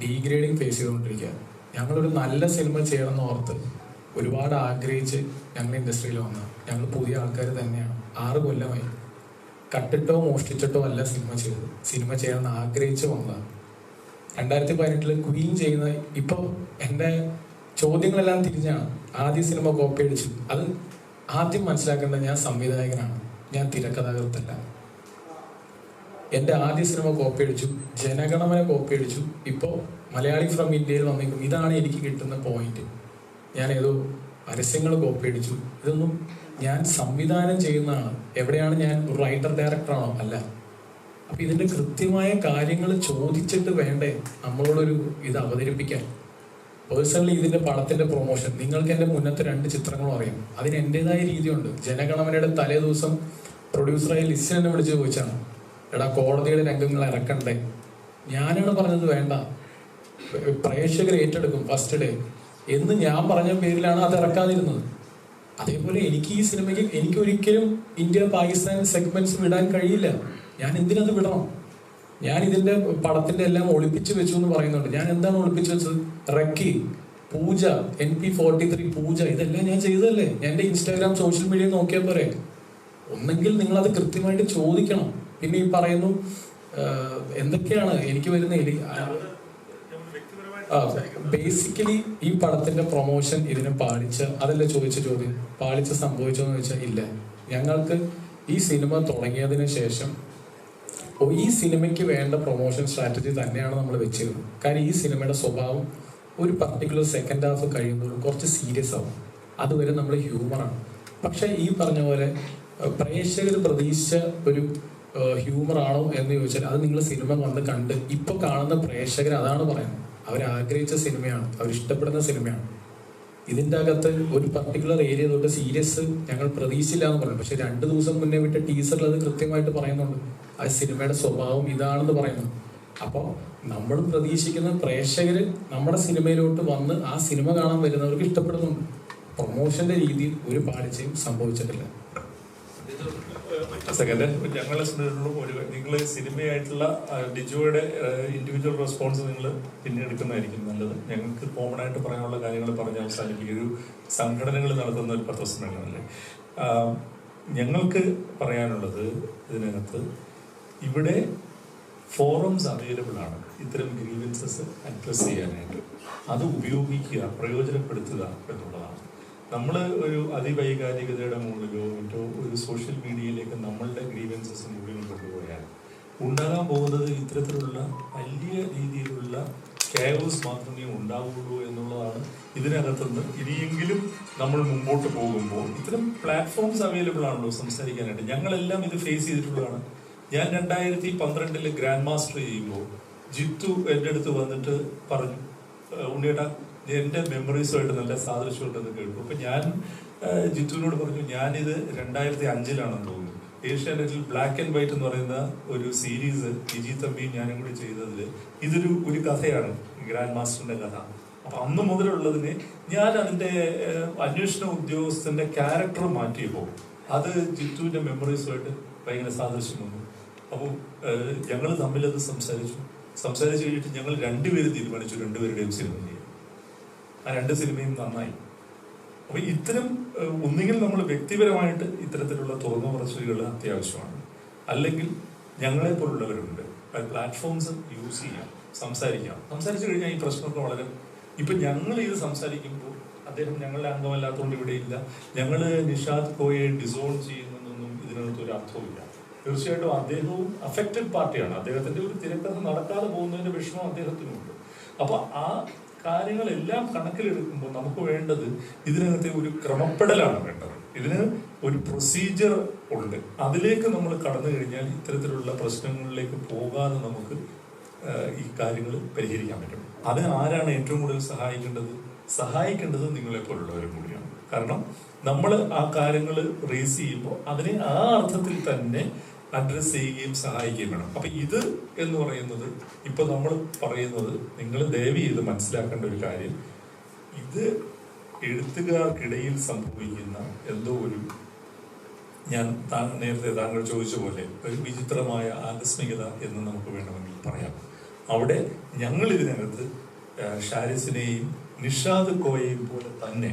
ഡീഗ്രേഡിങ് ഫേസ് ചെയ്തുകൊണ്ടിരിക്കുക. ഞങ്ങളൊരു നല്ല സിനിമ ചെയ്യണമെന്ന് ഓർത്ത് ഒരുപാട് ആഗ്രഹിച്ച് ഞങ്ങൾ ഇൻഡസ്ട്രിയിൽ വന്നത്. ഞങ്ങൾ പുതിയ ആൾക്കാർ തന്നെയാണ്. 6 കൊല്ലമായി കട്ടിട്ടോ മോഷ്ടിച്ചിട്ടോ അല്ല സിനിമ ചെയ്തത്. സിനിമ ചെയ്യണമെന്ന് ആഗ്രഹിച്ച് വന്നതാണ്. 2018 ക്വീൻ ചെയ്യുന്ന ഇപ്പോൾ എൻ്റെ ചോദ്യങ്ങളെല്ലാം തിരിഞ്ഞാണ്. ആദ്യ സിനിമ കോപ്പി അടിച്ചു. അത് ആദ്യം മനസ്സിലാക്കേണ്ടത് ഞാൻ സംവിധായകനാണ്, ഞാൻ തിരക്കഥാകൃത്തല്ല. എൻ്റെ ആദ്യ സിനിമ കോപ്പി അടിച്ചു, ജനഗണമന കോപ്പി അടിച്ചു. ഇപ്പോൾ മലയാളി ഫ്രം ഇന്ത്യയിൽ വന്നേക്കും. ഇതാണ് എനിക്ക് കിട്ടുന്ന പോയിന്റ്. ഞാൻ ഏതോ പരസ്യങ്ങൾ കോപ്പി അടിച്ചു. ഇതൊന്നും ഞാൻ സംവിധാനം ചെയ്യുന്നതാണ്. എവിടെയാണ് ഞാൻ ഒരു റൈറ്റർ ഡയറക്ടറാണോ? അല്ല. അപ്പൊ ഇതിന്റെ കൃത്യമായ കാര്യങ്ങൾ ചോദിച്ചിട്ട് വേണ്ടേ നമ്മളോടൊരു ഇത് അവതരിപ്പിക്കാൻ. പേഴ്സണലി ഇതിന്റെ പടത്തിന്റെ പ്രൊമോഷൻ നിങ്ങൾക്ക് എൻ്റെ മുന്നത്തെ 2 ചിത്രങ്ങളും അറിയാം. അതിന് എൻ്റെതായ രീതിയുണ്ട്. ജനഗണമനയുടെ തലേ ദിവസം പ്രൊഡ്യൂസറായ ലിസ്റ്റ് എന്നെ വിളിച്ച് ചോദിച്ചാണ്, എടാ കോടതിയുടെ രംഗങ്ങൾ ഇറക്കണ്ടേ? ഞാനാണ് പറഞ്ഞത് വേണ്ട, പ്രേക്ഷകർ ഏറ്റെടുക്കും ഫസ്റ്റ് ഡേ എന്ന് ഞാൻ പറഞ്ഞ പേരിലാണ് അത് ഇറക്കാതിരുന്നത്. അതേപോലെ എനിക്ക് ഈ സിനിമയ്ക്ക് എനിക്ക് ഒരിക്കലും ഇന്ത്യ പാകിസ്ഥാൻ സെഗ്മെന്റ്സ് വിടാൻ കഴിയില്ല. ഞാൻ എന്തിനത് വിടണം? ഞാൻ ഇതിന്റെ പടത്തിന്റെ എല്ലാം ഒളിപ്പിച്ച് വെച്ചു എന്ന് പറയുന്നുണ്ട്. ഞാൻ എന്താണ് ഒളിപ്പിച്ച് വെച്ചത്? റക്കി, പൂജ, NP43 പൂജ, ഇതെല്ലാം ഞാൻ ചെയ്തതല്ലേ. ഞാൻ എൻ്റെ ഇൻസ്റ്റാഗ്രാം സോഷ്യൽ മീഡിയ നോക്കിയാൽ പോരെ? ഒന്നെങ്കിൽ നിങ്ങൾ അത് കൃത്യമായിട്ട് ചോദിക്കണം. പിന്നെ ഈ പറയുന്നു എന്തൊക്കെയാണ് എനിക്ക് വരുന്ന ബേസിക്കലി ഈ പടത്തിന്റെ പ്രൊമോഷൻ ഇതിനെ പാളിച്ച, അതല്ല ചോദിച്ച ചോദ്യം, പാളിച്ച സംഭവിച്ചോന്ന് ചോദിച്ചാൽ ഇല്ല. ഞങ്ങൾക്ക് ഈ സിനിമ തുടങ്ങിയതിന് ശേഷം ഈ സിനിമയ്ക്ക് വേണ്ട പ്രൊമോഷൻ സ്ട്രാറ്റജി തന്നെയാണ് നമ്മൾ വെച്ചിരുന്നത്. കാര്യം ഈ സിനിമയുടെ സ്വഭാവം ഒരു പർട്ടിക്കുലർ സെക്കൻഡ് ഹാഫ് കഴിയുമ്പോൾ കുറച്ച് സീരിയസ് ആവും. അതുവരെ നമ്മൾ ഹ്യൂമറാണ്. പക്ഷെ ഈ പറഞ്ഞ പോലെ പ്രേക്ഷകർ പ്രതീക്ഷിച്ച ഒരു ഹ്യൂമറാണോ എന്ന് ചോദിച്ചാൽ അത് നിങ്ങൾ സിനിമ വന്ന് കണ്ട് ഇപ്പൊ കാണുന്ന പ്രേക്ഷകർ അതാണ് പറയുന്നത്. അവരാഗ്രഹിച്ച സിനിമയാണ്, അവരിഷ്ടപ്പെടുന്ന സിനിമയാണ്. ഇതിൻ്റെ അകത്ത് ഒരു പർട്ടിക്കുലർ ഏരിയ തൊട്ട് സീരിയസ് ഞങ്ങൾ പ്രതീക്ഷിച്ചില്ല എന്ന് പറഞ്ഞു. പക്ഷെ 2 ദിവസം മുന്നേ വിട്ട ടീസറിൽ അത് കൃത്യമായിട്ട് പറയുന്നുണ്ട്. ആ സിനിമയുടെ സ്വഭാവം ഇതാണെന്ന് പറയുന്നു. അപ്പോൾ നമ്മൾ പ്രതീക്ഷിക്കുന്ന പ്രേക്ഷകര് നമ്മുടെ സിനിമയിലോട്ട് വന്ന് ആ സിനിമ കാണാൻ വരുന്നവർക്ക് ഇഷ്ടപ്പെടുന്നുണ്ട്. പ്രൊമോഷന്റെ രീതിയിൽ ഒരു പാളിച്ചയും സംഭവിച്ചിട്ടില്ല. സെക്കൻഡ്, ഞങ്ങളെ സംബന്ധിച്ചിടത്തോളം നിങ്ങൾ സിനിമയായിട്ടുള്ള ഡിജോയുടെ ഇൻഡിവിജ്വൽ റെസ്പോൺസ് നിങ്ങൾ പിന്നെ എടുക്കുന്നതായിരിക്കും നല്ലത്. ഞങ്ങൾക്ക് കോമൺ ആയിട്ട് പറയാനുള്ള കാര്യങ്ങൾ പറഞ്ഞ് അവസാനിപ്പിക്കുക. ഒരു സംഘടനകൾ നടത്തുന്ന ഒരു പത്രസമ്മേളനമല്ലേ. ഞങ്ങൾക്ക് പറയാനുള്ളത് ഇതിനകത്ത് ഇവിടെ ഫോറംസ് അവൈലബിൾ ആണ് ഇത്തരം ഗ്രീവൻസസ് അഡ്രസ് ചെയ്യാനായിട്ട്. അത് ഉപയോഗിക്കുക, പ്രയോജനപ്പെടുത്തുക എന്നുള്ളതാണ്. നമ്മൾ ഒരു അതിവൈകാരികതയുടെ മുകളിലോ മറ്റോ ഒരു സോഷ്യൽ മീഡിയയിലേക്ക് നമ്മളുടെ ഗ്രീവൻസസ് മുഴുവൻ കൊണ്ടുപോയാൽ ഉണ്ടാകാൻ പോകുന്നത് ഇത്തരത്തിലുള്ള വലിയ രീതിയിലുള്ള കെയോസ് മാത്രമേ ഉണ്ടാവുള്ളൂ എന്നുള്ളതാണ്. ഇതിനകത്തുനിന്ന് ഇനിയെങ്കിലും നമ്മൾ മുമ്പോട്ട് പോകുമ്പോൾ ഇത്തരം പ്ലാറ്റ്ഫോംസ് അവൈലബിൾ ആണല്ലോ സംസാരിക്കാനായിട്ട്. ഞങ്ങളെല്ലാം ഇത് ഫേസ് ചെയ്തിട്ടുള്ളതാണ്. ഞാൻ 2012 ഗ്രാൻഡ് മാസ്റ്റർ ചെയ്യുമ്പോൾ ജിത്തു എൻ്റെ അടുത്ത് വന്നിട്ട് പറഞ്ഞു, ഉണ്ണിയേട്ടാ എൻ്റെ മെമ്മറീസുമായിട്ട് നല്ല സാദൃശ്യമുണ്ടെന്ന് കേട്ടു. അപ്പം ഞാൻ ജിത്തുവിനോട് പറഞ്ഞു, ഞാനിത് 2005 തോന്നുന്നു ഏഷ്യാനെറ്റിൽ ബ്ലാക്ക് ആൻഡ് വൈറ്റ് എന്ന് പറയുന്ന ഒരു സീരീസ് വിജി തമ്പിയും ഞാനും കൂടി ചെയ്തതിൽ ഒരു കഥയാണ് ഗ്രാൻഡ് മാസ്റ്ററിന്റെ കഥ. അപ്പൊ അന്ന് മുതലുള്ളതിന് ഞാൻ അതിന്റെ അന്വേഷണ ഉദ്യോഗസ്ഥന്റെ ക്യാരക്ടർ മാറ്റിയപ്പോൾ അത് ജിത്തുവിന്റെ മെമ്മറീസുമായിട്ട് ഭയങ്കര സാദൃശ്യം വന്നു. അപ്പോൾ ഞങ്ങൾ തമ്മിലത് സംസാരിച്ചു കഴിഞ്ഞിട്ട് ഞങ്ങൾ 2 പേര് തീരുമാനിച്ചു 2 പേരുടെയും സിനിമ ചെയ്യാം. ആ 2 സിനിമയും നന്നായി. അപ്പൊ ഇത്തരം ഒന്നുകിൽ നമ്മൾ വ്യക്തിപരമായിട്ട് ഇത്തരത്തിലുള്ള തുറന്നു പറച്ചിലുകൾ അത്യാവശ്യമാണ്, അല്ലെങ്കിൽ ഞങ്ങളെ പോലുള്ളവരുണ്ട് പ്ലാറ്റ്ഫോംസ് യൂസ് ചെയ്യാം, സംസാരിച്ചു കഴിഞ്ഞാൽ ഈ പ്രശ്നമൊക്കെ വളരെ. ഇപ്പൊ ഞങ്ങൾ ഇത് സംസാരിക്കുമ്പോൾ അദ്ദേഹം ഞങ്ങളുടെ അംഗമല്ലാത്തതുകൊണ്ട് ഇവിടെ ഇല്ല. ഞങ്ങൾ നിഷാദ് കോയെ ഡിസോൾവ് ചെയ്യുന്നതൊന്നും ഇതിനകത്ത് ഒരു അർത്ഥവുമില്ല. തീർച്ചയായിട്ടും അദ്ദേഹവും അഫക്റ്റഡ് പാർട്ടിയാണ്. അദ്ദേഹത്തിന്റെ ഒരു തിരക്കഥ നടക്കാതെ പോകുന്നതിന്റെ വിഷമം അദ്ദേഹത്തിനുണ്ട്. അപ്പൊ ആ കാര്യങ്ങളെല്ലാം കണക്കിലെടുക്കുമ്പോൾ നമുക്ക് വേണ്ടത് ഇതിനകത്തെ ഒരു ക്രമപ്പെടലാണ് വേണ്ടത്. ഇതിന് ഒരു പ്രൊസീജിയർ ഉണ്ട്. അതിലേക്ക് നമ്മൾ കടന്നു കഴിഞ്ഞാൽ ഇത്തരത്തിലുള്ള പ്രശ്നങ്ങളിലേക്ക് പോകാതെ നമുക്ക് ഈ കാര്യങ്ങൾ പരിഹരിക്കാൻ പറ്റും. അതിന് ആരാണ് ഏറ്റവും കൂടുതൽ സഹായിക്കേണ്ടത് നിങ്ങളെപ്പോലുള്ളവരും കൂടിയാണ്. കാരണം നമ്മൾ ആ കാര്യങ്ങൾ റേസ് ചെയ്യുമ്പോൾ അതിനെ ആ അർത്ഥത്തിൽ തന്നെ അഡ്രസ് ചെയ്യുകയും സഹായിക്കുകയും വേണം. അപ്പൊ ഇത് എന്ന് പറയുന്നത് ഇപ്പൊ നമ്മൾ പറയുന്നത് നിങ്ങൾ ദയവ് ചെയ്ത് മനസ്സിലാക്കേണ്ട ഒരു കാര്യം, ഇത് എഴുത്തുകാർക്കിടയിൽ സംഭവിക്കുന്ന എന്തോ ഒരു, ഞാൻ നേരത്തെ താങ്കൾ ചോദിച്ച പോലെ ഒരു വിചിത്രമായ ആകസ്മികത എന്ന് നമുക്ക് വേണമെങ്കിൽ പറയാം. അവിടെ ഞങ്ങൾ ഇതിനകത്ത് ഷാരിസിനെയും നിഷാദ് കോയയും പോലെ തന്നെ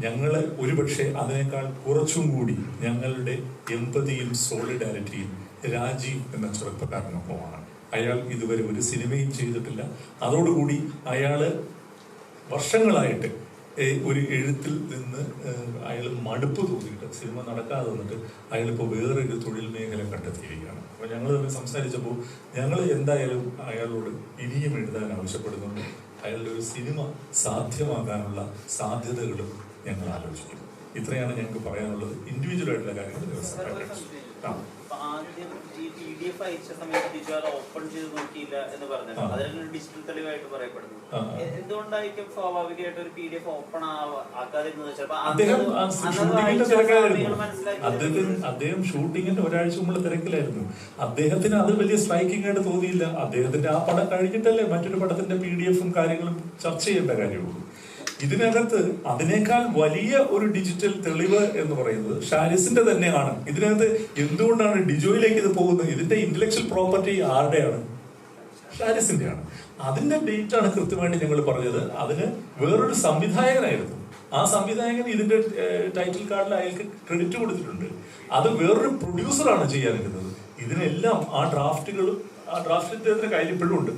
ഞങ്ങൾ ഒരുപക്ഷെ അതിനേക്കാൾ കുറച്ചും കൂടി ഞങ്ങളുടെ എമ്പതിയും സോളിഡാരിറ്റിയും രാജീവ് എന്ന ചെറുപ്പക്കാരനൊപ്പമാണ്. അയാൾ ഇതുവരെ ഒരു സിനിമയും ചെയ്തിട്ടില്ല. അതോടുകൂടി അയാള് വർഷങ്ങളായിട്ട് ഒരു എഴുത്തിൽ നിന്ന് അയാൾ മടുപ്പ് തോന്നിയിട്ട് സിനിമ നടക്കാതെ വന്നിട്ട് അയാളിപ്പോൾ വേറൊരു തൊഴിൽ മേഖല കണ്ടെത്തിയിരിക്കുകയാണ്. അപ്പോൾ ഞങ്ങൾ തമ്മിൽ സംസാരിച്ചപ്പോൾ ഞങ്ങൾ എന്തായാലും അയാളോട് ഇനിയും എഴുതാൻ ആവശ്യപ്പെടുന്നുണ്ട്. അയാളുടെ ഒരു സിനിമ സാധ്യമാകാനുള്ള സാധ്യതകളും ഞങ്ങൾ ആലോചിക്കും. ഇത്രയാണ് ഞങ്ങൾക്ക് പറയാനുള്ളത്. ഇൻഡിവിജ്വൽ ആയിട്ടുള്ള കാര്യങ്ങൾ ആദ്യം PDF അയച്ച സമയത്ത് ഡിജോ ഓപ്പൺ ചെയ്ത് നോക്കിയില്ല എന്ന് പറഞ്ഞല്ലോ, അതിനൊരു ഡിജിറ്റൽ തെളിവായിട്ട് പറയപ്പെടുന്നു. എന്തുകൊണ്ടായിരിക്കും സ്വാഭാവികമായിട്ട് ഒരു PDF ഓപ്പൺ ആക്കാതിരുന്നത്? അദ്ദേഹം ഷൂട്ടിങ്ങിന്റെ ഒരാഴ്ച മുമ്പ് തിരക്കിലായിരുന്നു. അദ്ദേഹത്തിന് അത് വലിയ സ്ട്രൈക്കിംഗ് ആയിട്ട് തോന്നിയില്ല. അദ്ദേഹത്തിന്റെ ആ പടം കഴിഞ്ഞിട്ടല്ലേ മറ്റൊരു പടത്തിന്റെ PDF കാര്യങ്ങളും ചർച്ച ചെയ്യേണ്ട കാര്യമുള്ളൂ. ഇതിനകത്ത് അതിനേക്കാൾ വലിയ ഒരു ഡിജിറ്റൽ തെളിവ് എന്ന് പറയുന്നത് ഷാരിസിന്റെ തന്നെയാണ്. ഇതിനകത്ത് എന്തുകൊണ്ടാണ് ഡിജോയിലേക്ക് ഇത് പോകുന്നത്? ഇതിന്റെ ഇന്റലക്ച്വൽ പ്രോപ്പർട്ടി ആരുടെയാണ്? ഷാരിസിന്റെയാണ്. അതിന്റെ ഡേറ്റ് ആണ് കൃത്യമായിട്ട് ഞങ്ങൾ പറഞ്ഞത്. അതിന് വേറൊരു സംവിധായകനായിരുന്നു. ആ സംവിധായകൻ ഇതിന്റെ ടൈറ്റിൽ കാർഡിൽ അയാൾക്ക് ക്രെഡിറ്റ് കൊടുത്തിട്ടുണ്ട്. അത് വേറൊരു പ്രൊഡ്യൂസറാണ് ചെയ്യാനിരുന്നത്. ഇതിനെല്ലാം ആ ഡ്രാഫ്റ്റിന്റെ കയ്യിൽ ഇപ്പോഴും ഉണ്ട്.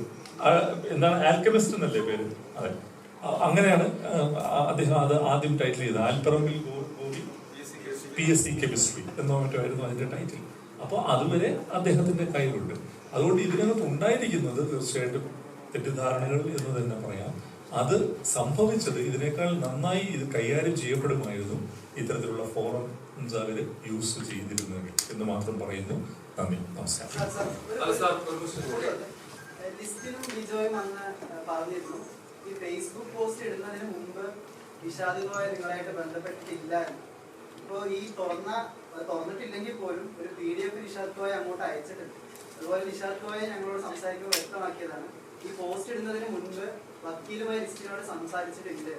എന്താണ്, ആൽക്കമിസ്റ്റ് എന്നല്ലേ പേര്? അതെ, അങ്ങനെയാണ് അദ്ദേഹം അത് ആദ്യം ടൈറ്റിൽ ചെയ്തത്. ആൽപ്പറമ്പിൽ ഗോപി PSC കെമിസ്ട്രി എന്നോ മറ്റോ ആയിരുന്നു അതിന്റെ ടൈറ്റിൽ. അപ്പോൾ അതുവരെ അദ്ദേഹത്തിന്റെ കയ്യിലുണ്ട്. അതുകൊണ്ട് ഇതിനകത്ത് ഉണ്ടായിരിക്കുന്നത് തീർച്ചയായിട്ടും തെറ്റിദ്ധാരണകൾ എന്ന് തന്നെ പറയാം. അത് സംഭവിച്ചത് ഇതിനേക്കാൾ നന്നായി ഇത് കൈകാര്യം ചെയ്യപ്പെടുമായിരുന്നു ഇത്തരത്തിലുള്ള ഫോറംസ് അവര് യൂസ് ചെയ്തിരുന്നത് എന്ന് മാത്രം പറയുന്നു. നന്ദി, നമസ്കാരം. ഈ ഫേസ്ബുക്ക് പോസ്റ്റ് ഇടുന്നതിന് മുമ്പ് നിഷാദ് കോയ നിങ്ങളായിട്ട് ബന്ധപ്പെട്ടിട്ടില്ല. ഇപ്പോൾ ഈ തുറന്നിട്ടില്ലെങ്കിൽ പോലും ഒരു PDF നിഷാദ് കോയ അങ്ങോട്ട് അയച്ചിട്ടുണ്ട്. അതുപോലെ നിഷാദ് കോയ ഞങ്ങളോട് സംസാരിക്കുമ്പോൾ വ്യക്തമാക്കിയതാണ്, ഈ പോസ്റ്റ് ഇടുന്നതിന് മുൻപ് വക്കീലുമായി ലിസ്റ്റിനോട് സംസാരിച്ചിട്ടില്ല.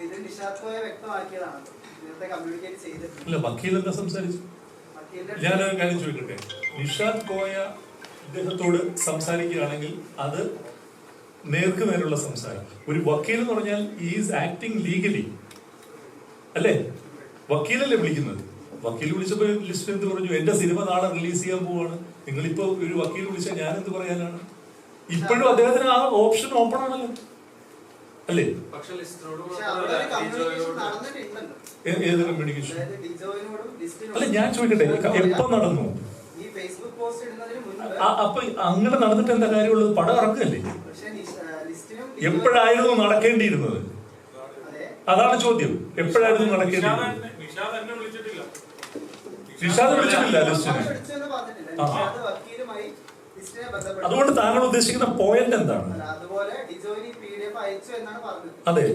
ഇത് നിഷാദ് കോയ വ്യക്തമാക്കിയതാണ്, നേരത്തെ കമ്മ്യൂണിക്കേറ്റ് ചെയ്തിട്ടില്ല. വക്കീലെന്താ സംസാരിച്ചു? ഞാനൊരു കാര്യം ചോദിക്കട്ടെ, നിഷാദ് കോയ ഇദ്ദേഹത്തോട് സംസാരിക്കുകയാണെങ്കിൽ അത് നേർക്ക് നേരുള്ള സംസാരം. ഒരു വക്കീൽ എന്ന് പറഞ്ഞാൽ ഈസ് ആക്ടിങ് ലീഗലി അല്ലേ? വക്കീലല്ലേ വിളിക്കുന്നത്. വക്കീൽ വിളിച്ചപ്പോ ലിസ്റ്റ് എന്ത് പറഞ്ഞു? എന്റെ സിനിമ നാളെ റിലീസ് ചെയ്യാൻ പോവാണ്. നിങ്ങളിപ്പോ ഒരു വക്കീൽ വിളിച്ചാൽ ഞാൻ എന്ത് പറയാനാണ്? ഇപ്പോഴും അദ്ദേഹത്തിന് ആ ഓപ്ഷൻ ഓപ്പൺ ആണല്ലോ, അല്ലേ? ഏത് കമ്മ്യൂണിക്കേഷൻ? അല്ല, ഞാൻ ചോദിക്കട്ടെ, എപ്പോ നടന്നു? അപ്പൊ അങ്ങനെ നടന്നിട്ട് എന്താ കാര്യമുള്ളത്? പടം ഇറക്കല്ലേ? എപ്പോഴായിരുന്നു നടക്കേണ്ടിയിരുന്നത്? അതാണ് ചോദ്യം. എപ്പോഴായിരുന്നു നടക്കേണ്ടിയിരുന്നത്? നിഷാദ് വിളിച്ചിട്ടില്ല ലിസ്റ്റിന്. അതുകൊണ്ട് താങ്കൾ ഉദ്ദേശിക്കുന്ന പോയിന്റ് എന്താണ്? അതെ,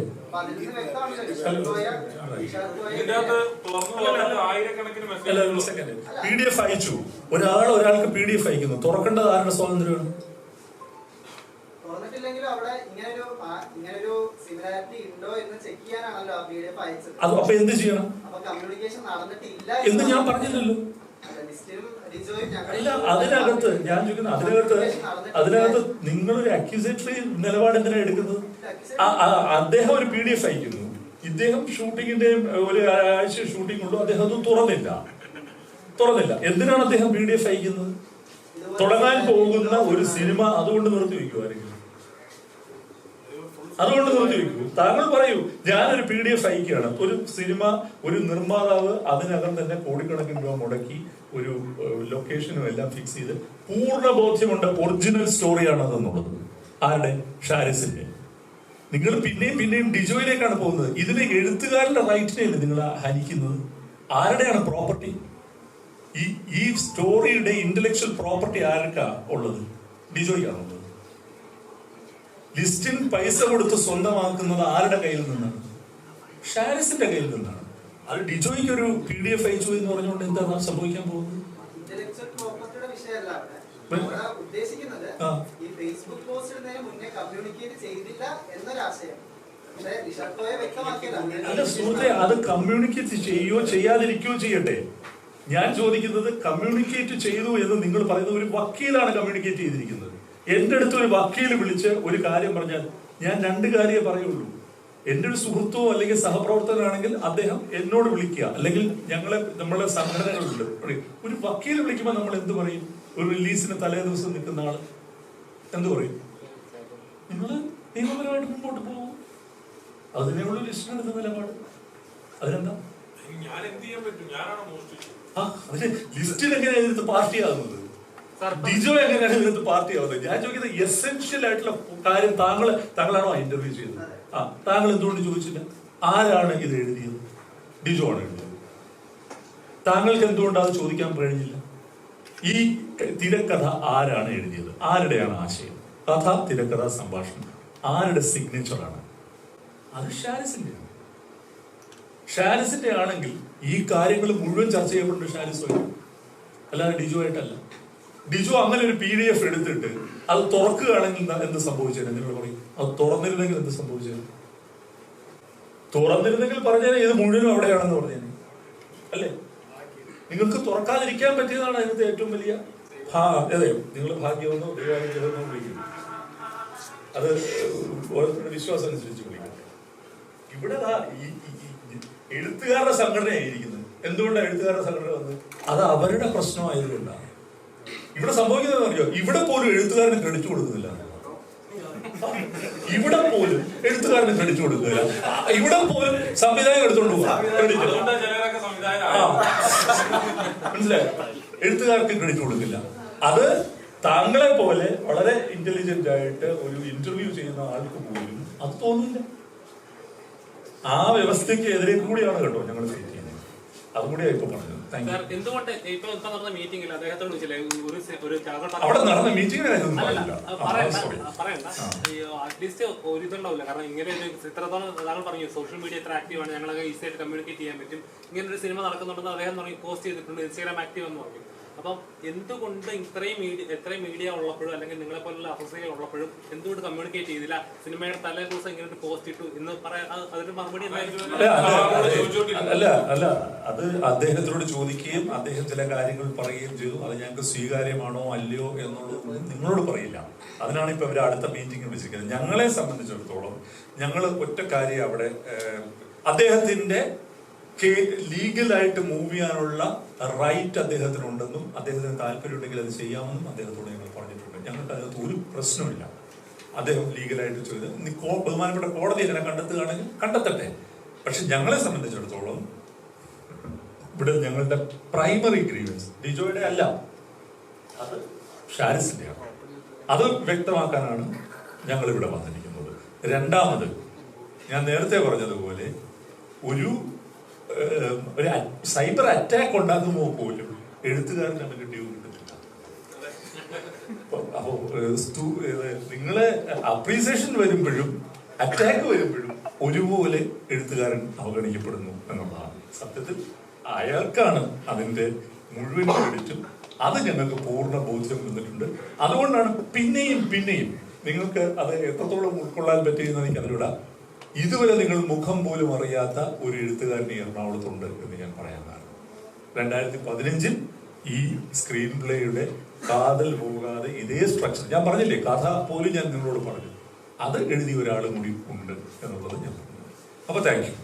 PDF അയച്ചു. ഒരാൾക്ക് PDF അയക്കുന്നു. തുറക്കേണ്ടത് ആരുടെ സ്വാതന്ത്ര്യമാണ്? അപ്പൊ എന്ത് ചെയ്യണം എന്ന് ഞാൻ പറഞ്ഞില്ലല്ലോ. അല്ല, അതിനകത്ത് ഞാൻ ചോദിക്കുന്നത്, അതിനകത്ത് നിങ്ങളൊരു അക്യൂസേറ്ററി നിലപാട് എന്തിനാണ് എടുക്കുന്നത്? അദ്ദേഹം ഒരു PDF അയക്കുന്നു. ഇദ്ദേഹം ഷൂട്ടിങ്ങിന്റെ ഒരു ആഴ്ച ഷൂട്ടിംഗ് ഉള്ളൂ. അദ്ദേഹം ഒന്നും തുറന്നില്ല. എന്തിനാണ് അദ്ദേഹം PDF അയക്കുന്നത്? തുടങ്ങാൻ പോകുന്ന ഒരു സിനിമ അതുകൊണ്ട് നിർത്തി വയ്ക്കൂ ആരെങ്കിലും? അതുകൊണ്ട് നിർത്തി വയ്ക്കൂ. താങ്കൾ പറയൂ, ഞാനൊരു PDF അയക്കുകയാണ്. ഒരു സിനിമ, ഒരു നിർമ്മാതാവ് അതിനകം തന്നെ കോടിക്കണക്കിന് രൂപ മുടക്കി ഒരു ലൊക്കേഷനും എല്ലാം ഫിക്സ് ചെയ്ത് പൂർണ്ണ ബോധ്യമുണ്ട് ഒറിജിനൽ സ്റ്റോറിയാണ് അതെന്നുള്ളത്. ആരുടെ? ഷാരിസിന്റെ. നിങ്ങൾ പിന്നെയും ഡിജോയിലേക്കാണ് പോകുന്നത്. ഇതിന് എഴുത്തുകാരുടെ റൈറ്റിനെയല്ലേ നിങ്ങൾ ഹനിക്കുന്നത്? ആരുടെയാണ് പ്രോപ്പർട്ടി? ഈ സ്റ്റോറിയുടെ ഇന്റലക്ച്വൽ പ്രോപ്പർട്ടി ആർക്കാ ഉള്ളത്? ഡിജോയ്ക്കാണുള്ളത്. ലിസ്റ്റിൻ പൈസ കൊടുത്ത് സ്വന്തമാക്കുന്നത് ആരുടെ കയ്യിൽ നിന്നാണ്? ഷാരിസിന്റെ കയ്യിൽ നിന്നാണ്. അത് ഡിജോയ്ക്ക് ഒരു PDF അയച്ചു എന്ന് പറഞ്ഞുകൊണ്ട് എന്താ സംഭവിക്കാൻ പോകുന്നത്? ഇന്റലക്ച്വൽ പ്രോപ്പർട്ടിയുടെ വിഷയമല്ല അവിടെ ഉദ്ദേശിക്കുന്നത്. ഈ ഫേസ്ബുക്ക് പോസ്റ്റ് ഇടുന്നതിന് മുന്നേ കമ്മ്യൂണിക്കേറ്റ് ചെയ്തില്ല എന്നൊരാശയം. പക്ഷേ ഋഷഭ് വ്യക്തമാക്കിയതാണ്. അല്ല സുഹൃത്തെ, അത് കമ്മ്യൂണിക്കേറ്റ് ചെയ്യോ ചെയ്യാതിരിക്കുകയോ ചെയ്യട്ടെ. ഞാൻ ചോദിക്കുന്നത് കമ്മ്യൂണിക്കേറ്റ് ചെയ്തു എന്ന് നിങ്ങൾ പറയുന്നത് ഒരു വക്കീലാണ് കമ്മ്യൂണിക്കേറ്റ് ചെയ്തിരിക്കുന്നത്. എന്റെ അടുത്ത് ഒരു വക്കീൽ വിളിച്ച് ഒരു കാര്യം പറഞ്ഞാൽ ഞാൻ 2 കാര്യമേ പറയുള്ളൂ. എന്റെ ഒരു സുഹൃത്തോ അല്ലെങ്കിൽ സഹപ്രവർത്തകനാണെങ്കിൽ അദ്ദേഹം എന്നോട് വിളിക്കുക, അല്ലെങ്കിൽ നമ്മളെ സംഘടനകളുണ്ട്. ഒരു വക്കീൽ വിളിക്കുമ്പോൾ നമ്മൾ എന്ത് പറയും? ഒരു റിലീസിന് തലേ ദിവസം നിൽക്കുന്ന ആള് എന്ത് പറയും? നിങ്ങൾ നിയമപരമായിട്ട് മുമ്പോട്ട് പോകും. അതിനുള്ള ലിസ്റ്റിനെടുത്ത നിലപാട്. അതിനെന്താ ഞാൻ എന്ത് ചെയ്യാൻ പറ്റും? ഞാനാണ് മോഷ്ടിച്ചത്. അതിന് ലിസ്റ്റിൽ എങ്ങനെയാണ് ഇതിനകത്ത് പാർട്ടിയാകുന്നത്? ഡിജോ എങ്ങനെയാണ് ഇതിനകത്ത് പാർട്ടിയാവുന്നത്? ഞാൻ ചോദിക്കുന്നത് എസെൻഷ്യൽ ആയിട്ടുള്ള കാര്യം താങ്കളാണോ ഇന്റർവ്യൂ ചെയ്തത്? താങ്കൾ എന്തുകൊണ്ട് ചോദിച്ചില്ല? ആരാണ് ഇത് എഴുതിയത്? ഡിജോ ആണ് എഴുതിയത്. താങ്കൾക്ക് എന്തുകൊണ്ട് അത് ചോദിക്കാൻ കഴിഞ്ഞില്ല? ഈ തിരക്കഥ ആരാണ് എഴുതിയത്? ആരുടെയാണ് ആശയം? കഥ, തിരക്കഥ, സംഭാഷണം ആരുടെ സിഗ്നേച്ചറാണ്? അത് ഷാരിസിന്റെയാണ്. ഷാരിസിന്റെ ആണെങ്കിൽ ഈ കാര്യങ്ങൾ മുഴുവൻ ചർച്ച ചെയ്യപ്പെടുന്നത് ഷാരിസ് വഴി, അല്ലാതെ ഡിജോ ആയിട്ടല്ല. ഡിജോ അങ്ങനെ ഒരു PDF എടുത്തിട്ട് അത് തുറക്കുകയാണെങ്കിൽ എന്ത് സംഭവിച്ചേനെ? നിങ്ങൾ പറയും അത് തുറന്നിരുന്നെങ്കിൽ എന്ത് സംഭവിച്ചേനെ? തുറന്നിരുന്നെങ്കിൽ പറഞ്ഞേനെ ഇത് മുഴുവനും അവിടെയാണെന്ന് പറഞ്ഞേനെ, അല്ലേ? നിങ്ങൾക്ക് തുറക്കാതിരിക്കാൻ പറ്റിയതാണ് അതിനകത്ത് ഏറ്റവും വലിയ അതെ. നിങ്ങൾ ഭാഗ്യമെന്നോ ദൈവാനുഗ്രഹമെന്നോ വിളിക്കുന്നു. അത് ഓരോരുത്തരുടെ വിശ്വാസം അനുസരിച്ച് വിളിക്കും. ഇവിടെ എഴുത്തുകാരുടെ സംഘടനയായിരിക്കുന്നത്. എന്തുകൊണ്ടാണ് എഴുത്തുകാരുടെ സംഘടന വന്നത്? അത് അവരുടെ പ്രശ്നമായതുകൊണ്ടാണ്. ഇവിടെ സംഭവിക്കുന്നത് അറിയോ? ഇവിടെ പോലും എഴുത്തുകാരന് ക്രെഡിറ്റ് കൊടുക്കുന്നില്ല. ഇവിടെ പോലും എഴുത്തുകാരന് ക്രെഡിറ്റ് കൊടുക്കുന്നില്ല. ഇവിടെ പോലും സംവിധായകൻ എടുത്തോണ്ട് പോകാം ക്രെഡിറ്റ്. മനസ്സിലായോ? എഴുത്തുകാർക്ക് ക്രെഡിറ്റ് കൊടുക്കില്ല. അത് താങ്കളെ പോലെ വളരെ ഇന്റലിജന്റ് ആയിട്ട് ഒരു ഇന്റർവ്യൂ ചെയ്യുന്ന ആൾക്ക് പോലും അത് തോന്നില്ല. ആ വ്യവസ്ഥയ്ക്ക് എതിരെ കൂടിയാണ് കേട്ടോ ഞങ്ങൾ ഫൈറ്റ് ചെയ്യുന്നത്. അതും കൂടിയാണ് ഇപ്പൊ പറഞ്ഞത്. എന്തുകൊണ്ട് ഇപ്പൊ നടന്ന മീറ്റിംഗിൽ അദ്ദേഹത്തോട് വിളിച്ചില്ലേ? അവിടെ നടന്ന മീറ്റിംഗ് പറയണ്ട, അറ്റ്ലീസ്റ്റ് ഒരു ഇതുണ്ടാവില്ല. കാരണം ഇങ്ങനെ ഒരു ഇത്രത്തോളം താങ്കൾ പറഞ്ഞു സോഷ്യൽ മീഡിയ ഇത്ര ആക്റ്റീവാണ്, ഞങ്ങളൊക്കെ ഈസിയായിട്ട് കമ്മ്യൂണിക്കേറ്റ് ചെയ്യാൻ പറ്റും. ഇങ്ങനെ ഒരു സിനിമ നടക്കുന്നുണ്ടെന്ന് അദ്ദേഹം പറഞ്ഞു, പോസ്റ്റ് ചെയ്തിട്ടുണ്ട്, ഇൻസ്റ്റാഗ്രാം ആക്റ്റീവ് എന്ന് പറഞ്ഞു. അപ്പം എന്തുകൊണ്ട് എത്രയും മീഡിയ ഉള്ളപ്പോഴും അല്ലെങ്കിൽ നിങ്ങളെ പോലുള്ള അസോസിയേഷൻ ഉള്ളപ്പോഴും എന്തുകൊണ്ട് കമ്മ്യൂണിക്കേറ്റ് ചെയ്തില്ല? സിനിമയുടെ തലേ ദിവസം ഇങ്ങനെ ഒരു പോസ്റ്റ് ഇട്ടു എന്ന് പറയാൻ അതിന് മറുപടി അല്ല അത് അദ്ദേഹത്തിനോട് ചോദിക്കുകയും അദ്ദേഹം ചില കാര്യങ്ങൾ പറയുകയും ചെയ്തു. അത് ഞങ്ങൾക്ക് സ്വീകാര്യമാണോ അല്ലയോ എന്നുള്ളത് നിങ്ങളോട് പറയില്ല. അതിനാണ് ഇപ്പൊ അവർ അടുത്ത മീറ്റിംഗ് വെച്ചിരിക്കുന്നത്. ഞങ്ങളെ സംബന്ധിച്ചിടത്തോളം ഞങ്ങൾ ഒറ്റ കാര്യം അവിടെ അദ്ദേഹത്തിന്റെ ലീഗലായിട്ട് മൂവ് ചെയ്യാനുള്ള റൈറ്റ് അദ്ദേഹത്തിനുണ്ടെന്നും അദ്ദേഹത്തിന് താല്പര്യമുണ്ടെങ്കിൽ അത് ചെയ്യാമെന്നും അദ്ദേഹത്തോട് ഞങ്ങൾ പറഞ്ഞിട്ടുണ്ട്. ഞങ്ങൾക്ക് അതിനകത്ത് ഒരു പ്രശ്നമില്ല. അദ്ദേഹം ലീഗലായിട്ട് ചെയ്ത് ബഹുമാനപ്പെട്ട കോടതി അങ്ങനെ കണ്ടെത്തുകയാണെങ്കിൽ കണ്ടെത്തട്ടെ. പക്ഷെ ഞങ്ങളെ സംബന്ധിച്ചിടത്തോളം ഇവിടെ ഞങ്ങളുടെ പ്രൈമറി ഗ്രീവൻസ് ഡിജോയുടെ അല്ല, അത് ഷാരിസിന്റെയാണ്. അത് വ്യക്തമാക്കാനാണ് ഞങ്ങൾ ഇവിടെ വന്നിരിക്കുന്നത്. രണ്ടാമത് ഞാൻ നേരത്തെ പറഞ്ഞതുപോലെ ഒരു സൈബർ അറ്റാക്ക് ഉണ്ടാക്കുമ്പോൾ പോലും എഴുത്തുകാരന് നമുക്ക് ഡ്യൂ കിട്ടുന്നില്ല. അപ്പോ നിങ്ങളെ അപ്രീസിയേഷൻ വരുമ്പോഴും അറ്റാക്ക് വരുമ്പോഴും ഒരുപോലെ എഴുത്തുകാരൻ അവഗണിക്കപ്പെടുന്നു എന്നുള്ളതാണ് സത്യത്തിൽ. അയാൾക്കാണ് അതിന്റെ മുഴുവൻ ക്രെഡിറ്റും. അത് ഞങ്ങൾക്ക് പൂർണ്ണ ബോധ്യം വന്നിട്ടുണ്ട്. അതുകൊണ്ടാണ് പിന്നെയും നിങ്ങൾക്ക് അത് എത്രത്തോളം ഉൾക്കൊള്ളാൻ പറ്റിയെന്ന് എനിക്ക് അതിലൂടെ ഇതുവരെ നിങ്ങൾ മുഖം പോലും അറിയാത്ത ഒരു എഴുത്തുകാരൻ എറണാകുളത്തുണ്ട് എന്ന് ഞാൻ പറയാൻ കാരണം 2015 ഈ സ്ക്രീൻ പ്ലേയുടെ കാതൽ പോകാതെ ഇതേ സ്ട്രക്ചർ ഞാൻ പറഞ്ഞില്ലേ, കഥ പോലും ഞാൻ നിങ്ങളോട് പറഞ്ഞു, അത് എഴുതിയ ഒരാളും കൂടി ഉണ്ട് എന്നുള്ളത് ഞാൻ പറഞ്ഞു. അപ്പൊ താങ്ക് യു.